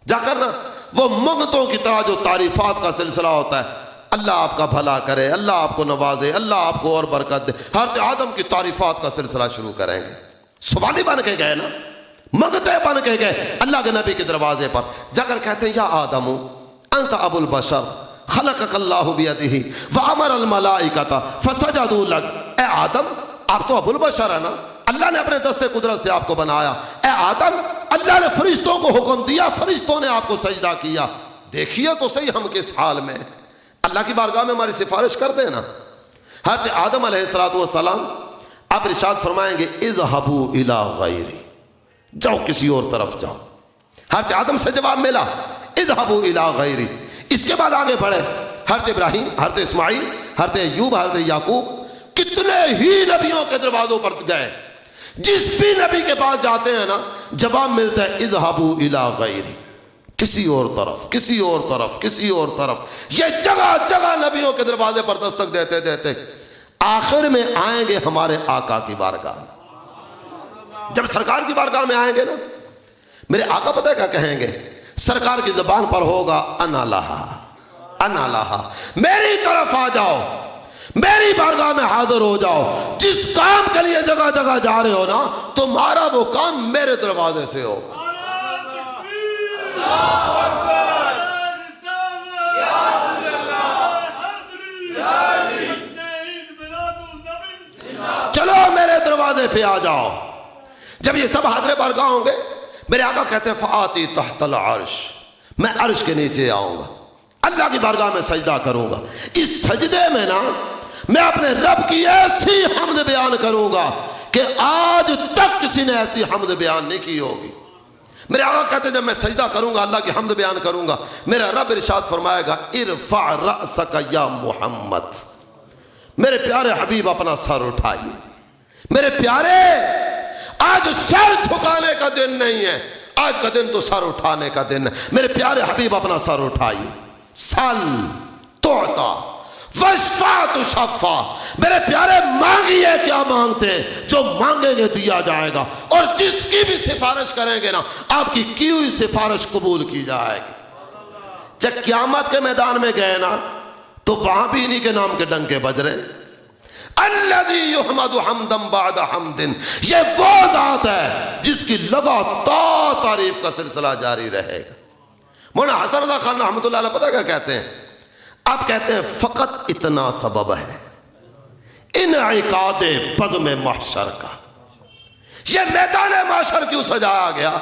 جا کر نا وہ منگتوں کی طرح جو تعریفات کا سلسلہ ہوتا ہے، اللہ آپ کا بھلا کرے، اللہ آپ کو نوازے، اللہ آپ کو اور برکت دے، حضرت آدم کی تعریفات کا سلسلہ شروع کریں گے. سوالی بن کے گئے نا، منگتے بن کے گئے اللہ کے نبی کے دروازے پر. جا کر کہتے ہیں یا آدم انت ابو البشر خلقک اللہ بیدہ وامر الملائکۃ فسجدوا لک، اے آدم آپ تو ابو البشر ہے نا، اللہ نے اپنے دست قدرت سے آپ کو بنایا، اے آدم اللہ نے فرشتوں کو حکم دیا، فرشتوں نے آپ کو سجدہ کیا، دیکھیے تو صحیح ہم کس حال میں، اللہ کی بارگاہ میں ہماری سفارش کر دیں نا۔ حضرت آدم علیہ السلام آپ ارشاد فرمائیں گے اذهبوا الی غیری، جاؤ کسی اور طرف جاؤ۔ حضرت آدم سے جواب ملا اذهبوا الی غیری۔ اس کے بعد آگے بڑھے حضرت ابراہیم، حضرت اسماعیل، حضرت ایوب، حضرت یعقوب، کتنے ہی نبیوں کے دروازوں پر گئے، جس بھی نبی کے پاس جاتے ہیں نا جواب ملتا ہے اذهبوا الی غیری، کسی اور طرف، کسی اور طرف، کسی اور طرف، یہ جگہ جگہ نبیوں کے دروازے پر دستک دیتے دیتے آخر میں آئیں گے ہمارے آقا کی بارگاہ میں۔ جب سرکار کی بارگاہ میں آئیں گے نا میرے آقا پتہ کیا کہیں گے؟ سرکار کی زبان پر ہوگا انا لہا، انا لہا، میری طرف آ جاؤ، میری بارگاہ میں حاضر ہو جاؤ، جس کام کے لیے جگہ جگہ جا رہے ہو نا تمہارا وہ کام میرے دروازے سے ہوگا۔ چلو میرے دروازے پہ آ جاؤ۔ جب یہ سب حاضر بارگاہ ہوں گے میرے آقا کہتے ہیں فآتی تحت العرش، میں عرش کے نیچے آؤں گا، اللہ کی بارگاہ میں سجدہ کروں گا، اس سجدے میں نا میں اپنے رب کی ایسی حمد بیان کروں گا کہ آج تک کسی نے ایسی حمد بیان نہیں کی ہوگی۔ میرے آقا کہتے ہیں جب میں سجدہ کروں گا اللہ کی حمد بیان کروں گا، میرا رب ارشاد فرمائے گا ارفع رأسک یا محمد، میرے پیارے حبیب اپنا سر اٹھائیے۔ میرے پیارے آج سر جھکانے کا دن نہیں ہے، آج کا دن تو سر اٹھانے کا دن ہے۔ میرے پیارے حبیب اپنا سر اٹھائیے۔ سل تعطا واشفع تشفع، میرے پیارے مانگیے کیا مانگتے جو مانگیں گے دیا جائے گا، اور جس کی بھی سفارش کریں گے نا آپ کی ہوئی سفارش قبول کی جائے گی۔ جب قیامت کے میدان میں گئے نا تو وہاں بھی انہی کے نام کے ڈنکے بج رہے ہیں۔ الذی یحمد حمدا بعد حمد، یہ وہ ذات ہے جس کی لگاتار تعریف کا سلسلہ جاری رہے گا۔ مولانا حسن رضا خان رحمۃ اللہ علیہ پتہ کیا کہتے ہیں؟ آپ کہتے ہیں فقط اتنا سبب ہے انعقاد بزم محشر کا، یہ میدان محشر کیوں سجایا گیا؟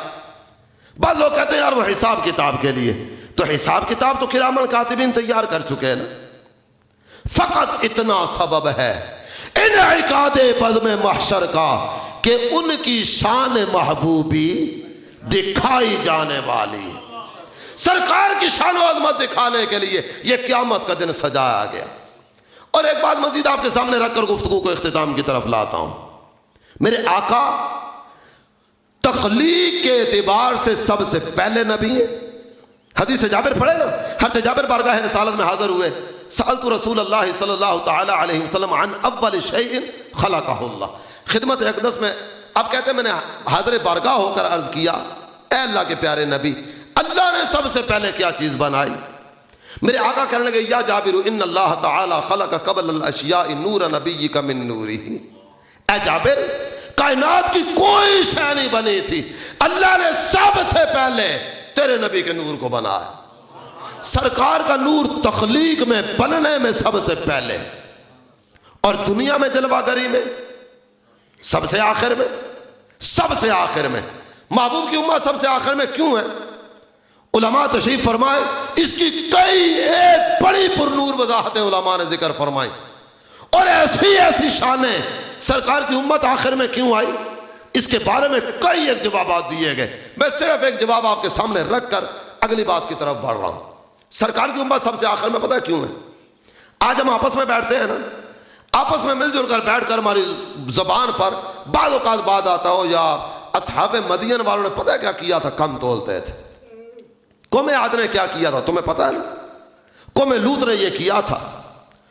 بعض لوگ کہتے ہیں یار وہ حساب کتاب کے لیے، تو حساب کتاب تو کرامن کاتبین تیار کر چکے ہیں نا۔ فقط اتنا سبب ہے انعقاد بزم محشر کا کہ ان کی شان محبوبی دکھائی جانے والی، سرکار کی شان و عظمت دکھانے کے لیے یہ قیامت کا دن سجایا گیا۔ اور ایک بات مزید آپ کے سامنے رکھ کر گفتگو کو اختتام کی طرف لاتا ہوں۔ میرے آقا تخلیق کے اعتبار سے سب سے پہلے نبی ہیں۔ حدیث جابر پڑھے نا، حضرت جابر بارگاہ رسالت میں حاضر ہوئے، سألت رسول اللہ صلی اللہ تعالی علیہ وسلم عن اول شیء خلقہ اللہ، خدمت اقدس میں آپ کہتے ہیں میں نے حاضر بارگاہ ہو کر عرض کیا اے اللہ کے پیارے نبی اللہ نے سب سے پہلے کیا چیز بنائی؟ میرے آقا کہنے لگے یا جابر ان اللہ تعالی خلق قبل الاشیاء نور نبیک من نورہ، اے جابر کائنات کی کوئی شے نہیں بنی تھی، اللہ نے سب سے پہلے تیرے نبی کے نور کو بنایا۔ سرکار کا نور تخلیق میں بننے میں سب سے پہلے، اور دنیا میں جلوہ گری میں سب سے آخر میں، سب سے آخر میں۔ محبوب کی امت سب سے آخر میں کیوں ہے؟ علماء تشریف فرمائے، اس کی کئی ایک بڑی پر نور وضاحتیں علماء نے ذکر فرمائی، اور ایسی ایسی شانیں سرکار کی امت آخر میں کیوں آئی اس کے بارے میں کئی ایک جوابات دیے گئے۔ میں صرف ایک جواب آپ کے سامنے رکھ کر اگلی بات کی طرف بڑھ رہا ہوں۔ سرکار کی امت سب سے آخر میں پتہ کیوں ہے؟ آج ہم آپس میں بیٹھتے ہیں نا، آپس میں مل جل کر بیٹھ کر ہماری زبان پر بعض اوقات بات آتا ہو یا اصحاب مدین والوں نے پتہ کیا کیا تھا، کم تولتے تھے۔ قوم عاد نے کیا کیا تھا تمہیں پتہ ہے نا، قوم لوط نے یہ کیا تھا،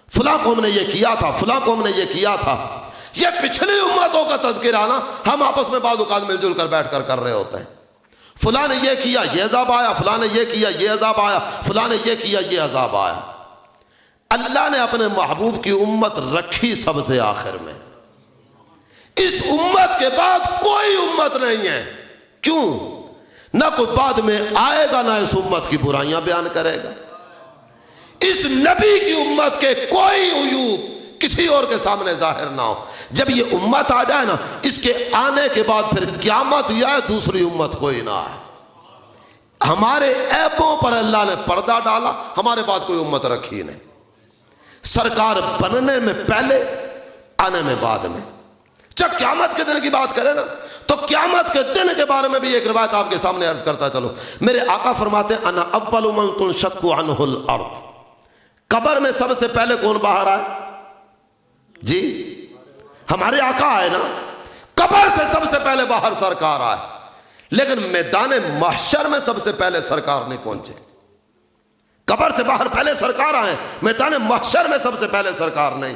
فلاں قوم نے یہ کیا تھا، فلاں قوم نے یہ کیا تھا۔ یہ پچھلی امتوں کا تذکرہ نا ہم آپس میں بعض اوقات مل جل کر بیٹھ کر رہے ہوتے ہیں۔ فلاں نے یہ کیا یہ عذاب آیا، فلاں نے یہ کیا یہ عذاب آیا، فلاں نے یہ کیا یہ عذاب آیا۔ اللہ نے اپنے محبوب کی امت رکھی سب سے آخر میں، اس امت کے بعد کوئی امت نہیں ہے۔ کیوں؟ نہ کوئی بعد میں آئے گا نہ اس امت کی برائیاں بیان کرے گا۔ اس نبی کی امت کے کوئی عیوب کسی اور کے سامنے ظاہر نہ ہو. جب یہ امت آ جائے نا، اس کے آنے کے بعد پھر قیامت یا دوسری امت کوئی نہ آئے. ہمارے عیبوں پر اللہ نے پردہ ڈالا، ہمارے بعد کوئی امت رکھی نہیں. سرکار بننے میں پہلے، آنے میں بعد میں. جب قیامت کے دن کی بات کریں نا تو قیامت کے دن کے بارے میں بھی ایک روایت آپ کے سامنے عرض کرتا چلو. میرے آقا فرماتے ہیں انا اول من تنشق عنہ الارض. قبر میں سب سے پہلے کون باہر آئے؟ جی ہمارے آقا آئے نا. قبر سے سب سے پہلے باہر سرکار آئے، لیکن میدان محشر میں سب سے پہلے سرکار نہیں پہنچے. قبر سے باہر پہلے سرکار آئے، میدان محشر میں سب سے پہلے سرکار نہیں.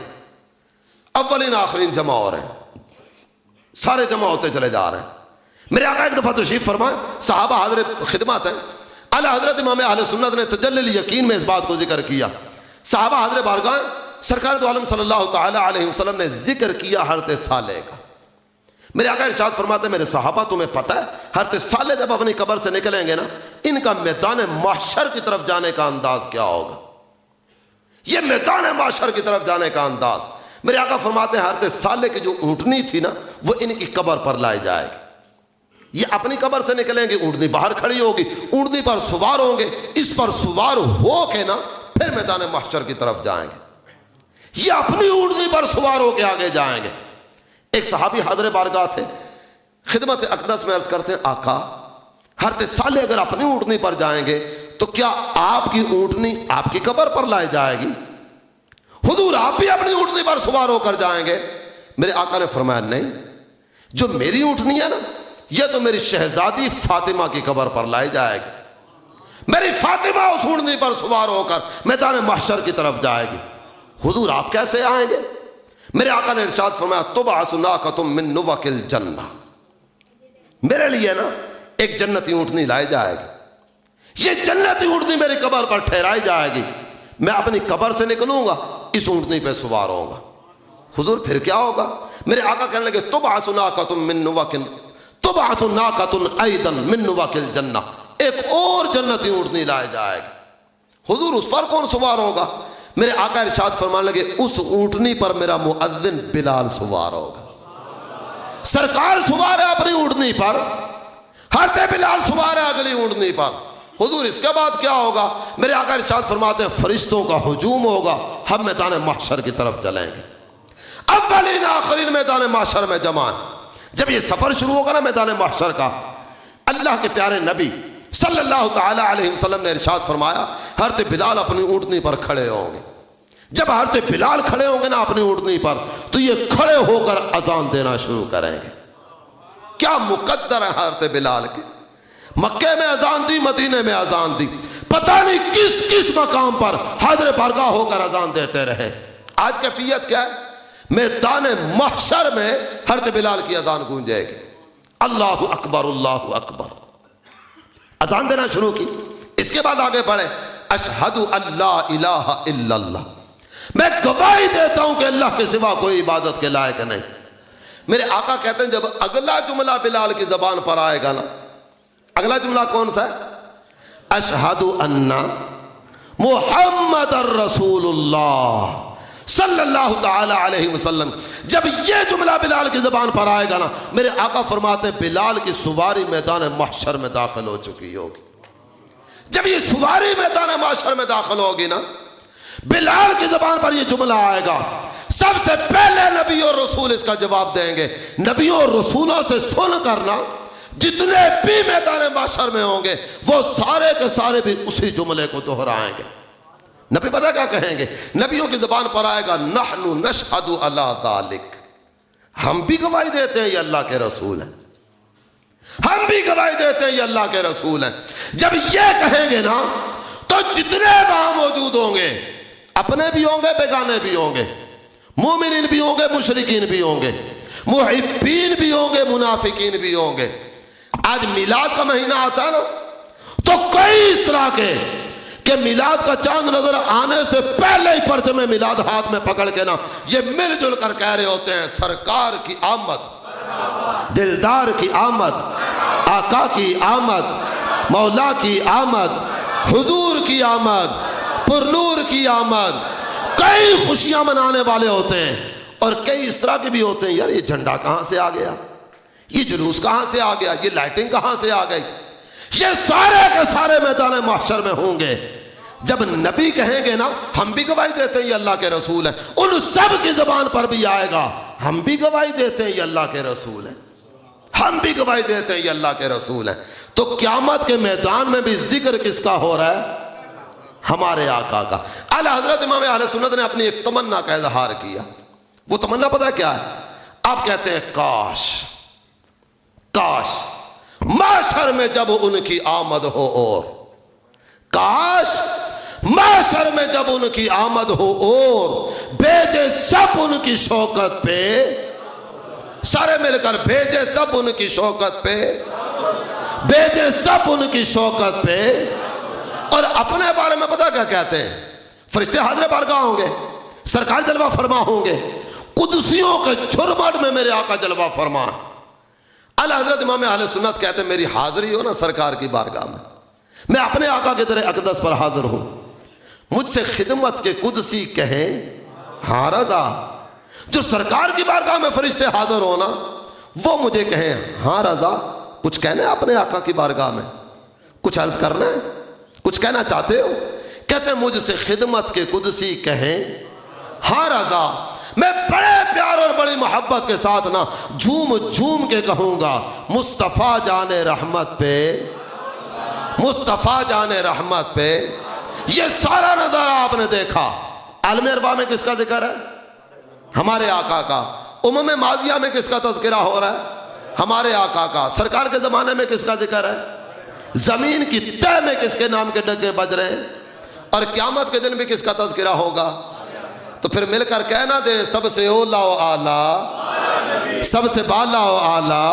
اولین آخرین جمع ہو رہے ہیں، سارے جمع ہوتے چلے جا رہے ہیں. میرے آقا ایک دفعہ تشریف فرمائے، صحابہ حاضر خدمت ہیں. اعلی حضرت امام اہل سنت نے تجلی الیقین میں اس بات کو ذکر کیا. صحابہ حاضر بارگاہ، سرکار دو عالم صلی اللہ تعالی علیہ وسلم نے ذکر کیا حضرت صالح کا. میرے آقا ارشاد فرماتے ہیں میرے صحابہ تمہیں پتہ ہے حضرت صالح جب اپنی قبر سے نکلیں گے نا، ان کا میدان محشر کی طرف جانے کا انداز کیا ہوگا؟ یہ میدان محشر کی طرف جانے کا انداز. میرے آقا فرماتے ہیں حضرت صالح کی جو اونٹنی تھی نا، وہ ان کی قبر پر لائی جائے گی. یہ اپنی قبر سے نکلیں گے، اونٹنی باہر کھڑی ہوگی، اونٹنی پر سوار ہوں گے، اس پر سوار ہو کے نا پھر میدان محشر کی طرف جائیں گے. یہ اپنی اونٹنی پر سوار ہو کے آگے جائیں گے. ایک صحابی حاضر بارگاہ تھے، خدمت اقدس میں عرض کرتے ہیں آقا حضرت صالح اگر اپنی اونٹنی پر جائیں گے تو کیا آپ کی اونٹنی آپ کی قبر پر لائی جائے گی؟ حضور آپ بھی اپنی اونٹنی پر سوار ہو کر جائیں گے؟ میرے آقا نے فرمایا نہیں، جو میری اونٹنی ہے نا، یہ تو میری شہزادی فاطمہ کی قبر پر لائی جائے گی. میری فاطمہ اس اونٹنی پر سوار ہو کر میدان محشر کی طرف جائے گی. حضور آپ کیسے آئیں گے؟ میرے آقا نے ارشاد فرمایا تبعث ناقۃ من نوق الجنہ. میرے لیے نا ایک جنتی اونٹنی لائی جائے گی، یہ جنتی اونٹنی میری قبر پر ٹھہرائی جائے گی. میں اپنی قبر سے نکلوں گا، اس اونٹنی پہ سوار ہوں گا. حضور پھر کیا ہوگا؟ میرے آقا کہنے لگے تبعث ناقۃ من نوق، تبعث ناقۃ ایضا من نوق الجنہ. ایک اور جنتی اونٹنی لائی جائے گی. حضور اس پر کون سوار ہوگا؟ میرے آقا ارشاد فرمانے لگے اس اونٹنی پر میرا مؤذن بلال سوار ہوگا. سرکار سوار ہے اپنی اونٹنی پر، حضرت بلال سوار ہے اگلی اونٹنی پر. حضور اس کے بعد کیا ہوگا؟ میرے آقا ارشاد فرماتے ہیں فرشتوں کا ہجوم ہوگا، ہم میدان محشر کی طرف چلیں گے. اولین آخرین میدان محشر میں جمع. جب یہ سفر شروع ہوگا نا میدان محشر کا، اللہ کے پیارے نبی صلی اللہ تعالی علیہ وسلم نے ارشاد فرمایا حضرت بلال اپنی اونٹنی پر کھڑے ہوں گے. جب حضرت بلال کھڑے ہوں گے نا اپنی اونٹنی پر، تو یہ کھڑے ہو کر اذان دینا شروع کریں گے. کیا مقدر ہے حضرت بلال کے! مکے میں اذان دی، مدینے میں اذان دی، پتہ نہیں کس کس مقام پر حاضر بارگاہ ہو کر اذان دیتے رہے. آج کیفیت کیا ہے؟ میدان محشر میں حضرت بلال کی اذان گونجے گی، اللہ اکبر اللہ اکبر. اذان دینا شروع کی. اس کے بعد آگے بڑھے، اشہد ان لا الہ الا اللہ، میں گواہی دیتا ہوں کہ اللہ کے سوا کوئی عبادت کے لائق نہیں. میرے آقا کہتے ہیں جب اگلا جملہ بلال کی زبان پر آئے گا نا، اگلا جملہ کون سا ہے؟ اشہد ان محمد الرسول اللہ صلی اللہ تعالی علیہ وسلم. جب یہ جملہ بلال کی زبان پر آئے گا نا، میرے آقا فرماتے ہیں بلال کی سواری میدان محشر میں داخل ہو چکی ہوگی. جب یہ سواری میدان محشر میں داخل ہوگی نا، بلال کی زبان پر یہ جملہ آئے گا، سب سے پہلے نبی اور رسول اس کا جواب دیں گے. نبیوں اور رسولوں سے سن کرنا جتنے بھی میدان محشر میں ہوں گے وہ سارے کے سارے بھی اسی جملے کو دہرائیں گے. نبی پتہ کیا کہیں گے؟ نبیوں کی زبان پر آئے گا نحن نشہد علی ذالک، ہم بھی گواہی دیتے ہیں یہ اللہ کے رسول ہیں، ہم بھی گواہی دیتے ہیں یہ اللہ کے رسول ہیں. جب یہ کہیں گے نا تو جتنے وہاں موجود ہوں گے، اپنے بھی ہوں گے بیگانے بھی ہوں گے، مومنین بھی ہوں گے مشرکین بھی ہوں گے، محبین بھی ہوں گے منافقین بھی ہوں گے. آج میلاد کا مہینہ آتا ہے نا تو کئی اس طرح کے کہ میلاد کا چاند نظر آنے سے پہلے ہی پرچم میلاد ہاتھ میں پکڑ کے نا یہ مل جل کر کہہ رہے ہوتے ہیں سرکار کی آمد، دلدار کی آمد، آقا کی آمد، مولا کی آمد، حضور کی آمد، پر نور کی آمد. کئی خوشیاں منانے والے ہوتے ہیں اور کئی اس طرح کے بھی ہوتے ہیں، یار یہ جھنڈا کہاں سے آ گیا، یہ جلوس کہاں سے آ گیا، یہ لائٹنگ کہاں سے آ گئی. یہ سارے کے سارے میدان محشر میں ہوں گے. جب نبی کہیں گے نا ہم بھی گواہی دیتے ہیں یہ اللہ کے رسول ہے، ان سب کی زبان پر بھی آئے گا ہم بھی گواہی دیتے ہیں یہ اللہ کے رسول ہے، ہم بھی گواہی دیتے ہیں یہ اللہ کے رسول ہے. تو قیامت کے میدان میں بھی ذکر کس کا ہو رہا ہے؟ ہمارے آقا کا. اعلی حضرت امام اہل سنت نے اپنی ایک تمنا کا اظہار کیا. وہ تمنا پتہ کیا ہے؟ آپ کہتے ہیں کاش کاش محشر میں جب ان کی آمد ہو، اور کاش محشر میں جب ان کی آمد ہو اور بھیجے سب ان کی شوکت پہ، سارے مل کر بھیجے سب ان کی شوکت پہ، بھیجے سب ان کی شوکت پہ. اور اپنے بارے میں پتہ کیا کہتے ہیں؟ فرشتے حاضر بارگاہ ہوں گے، سرکار جلوہ فرما ہوں گے، قدسیوں کے جھرمٹ میں میرے آقا جلوہ فرما. اعلی حضرت امام اہل سنت کہتے ہیں میری حاضری ہو نا سرکار کی بارگاہ میں اپنے آقا کے در اقدس پر حاضر ہوں، مجھ سے خدمت کے قدسی کہیں ہاں رضا. جو سرکار کی بارگاہ میں فرشتے حاضر ہونا وہ مجھے کہیں ہاں رضا. کچھ کہنا ہے اپنے آقا کی بارگاہ میں، کچھ عرض کرنا ہے، کچھ کہنا چاہتے ہو؟ کہتے ہیں مجھ سے خدمت کے قدسی کہیں ہاں رضا. میں بڑے پیار اور بڑی محبت کے ساتھ نا جھوم جھوم کے کہوں گا مصطفیٰ جان رحمت پہ، مصطفیٰ جان رحمت پہ. یہ سارا نظارہ آپ نے دیکھا. عالم ارواح میں کس کا ذکر ہے؟ ہمارے آقا کا. امم ماضیہ میں کس کا تذکرہ ہو رہا ہے؟ ہمارے آقا کا. سرکار کے زمانے میں کس کا ذکر ہے؟ زمین کی تہ میں کس کے نام کے ڈگے بج رہے ہیں؟ اور قیامت کے دن بھی کس کا تذکرہ ہوگا؟ تو پھر مل کر کہنا دے سب سے اولا و اعلیٰ، سب سے بالا و اعلیٰ،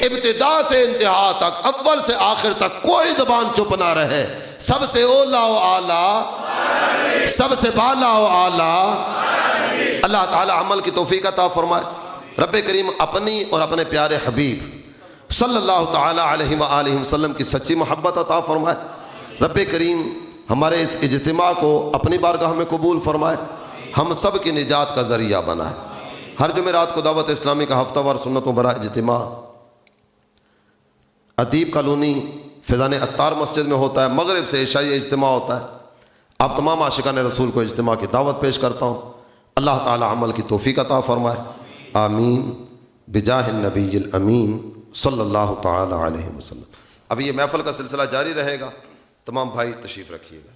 ابتدا سے انتہا تک، اول سے آخر تک کوئی زبان چپ نہ رہے. سب سے اولا و اعلیٰ، سب سے بالا و اعلیٰ. اللہ تعالی عمل کی توفیق عطا فرمائے. رب کریم اپنی اور اپنے پیارے حبیب صلی اللہ تعالی علیہ وآلہ وسلم کی سچی محبت عطا فرمائے. رب کریم ہمارے اس اجتماع کو اپنی بارگاہ میں قبول فرمائے، ہم سب کی نجات کا ذریعہ بنائے. ہر جمعرات کو دعوت اسلامی کا ہفتہ وار سنتوں برا اجتماع ادیب کالونی فیضان عطار مسجد میں ہوتا ہے. مغرب سے عشائی اجتماع ہوتا ہے. آپ تمام عاشقان رسول کو اجتماع کی دعوت پیش کرتا ہوں. اللہ تعالی عمل کی توفیق عطا فرمائے. آمین بجاہ النبی الامین صلی اللہ تعالی علیہ وسلم. ابھی یہ محفل کا سلسلہ جاری رہے گا. تمام بھائی تشریف رکھیے گا.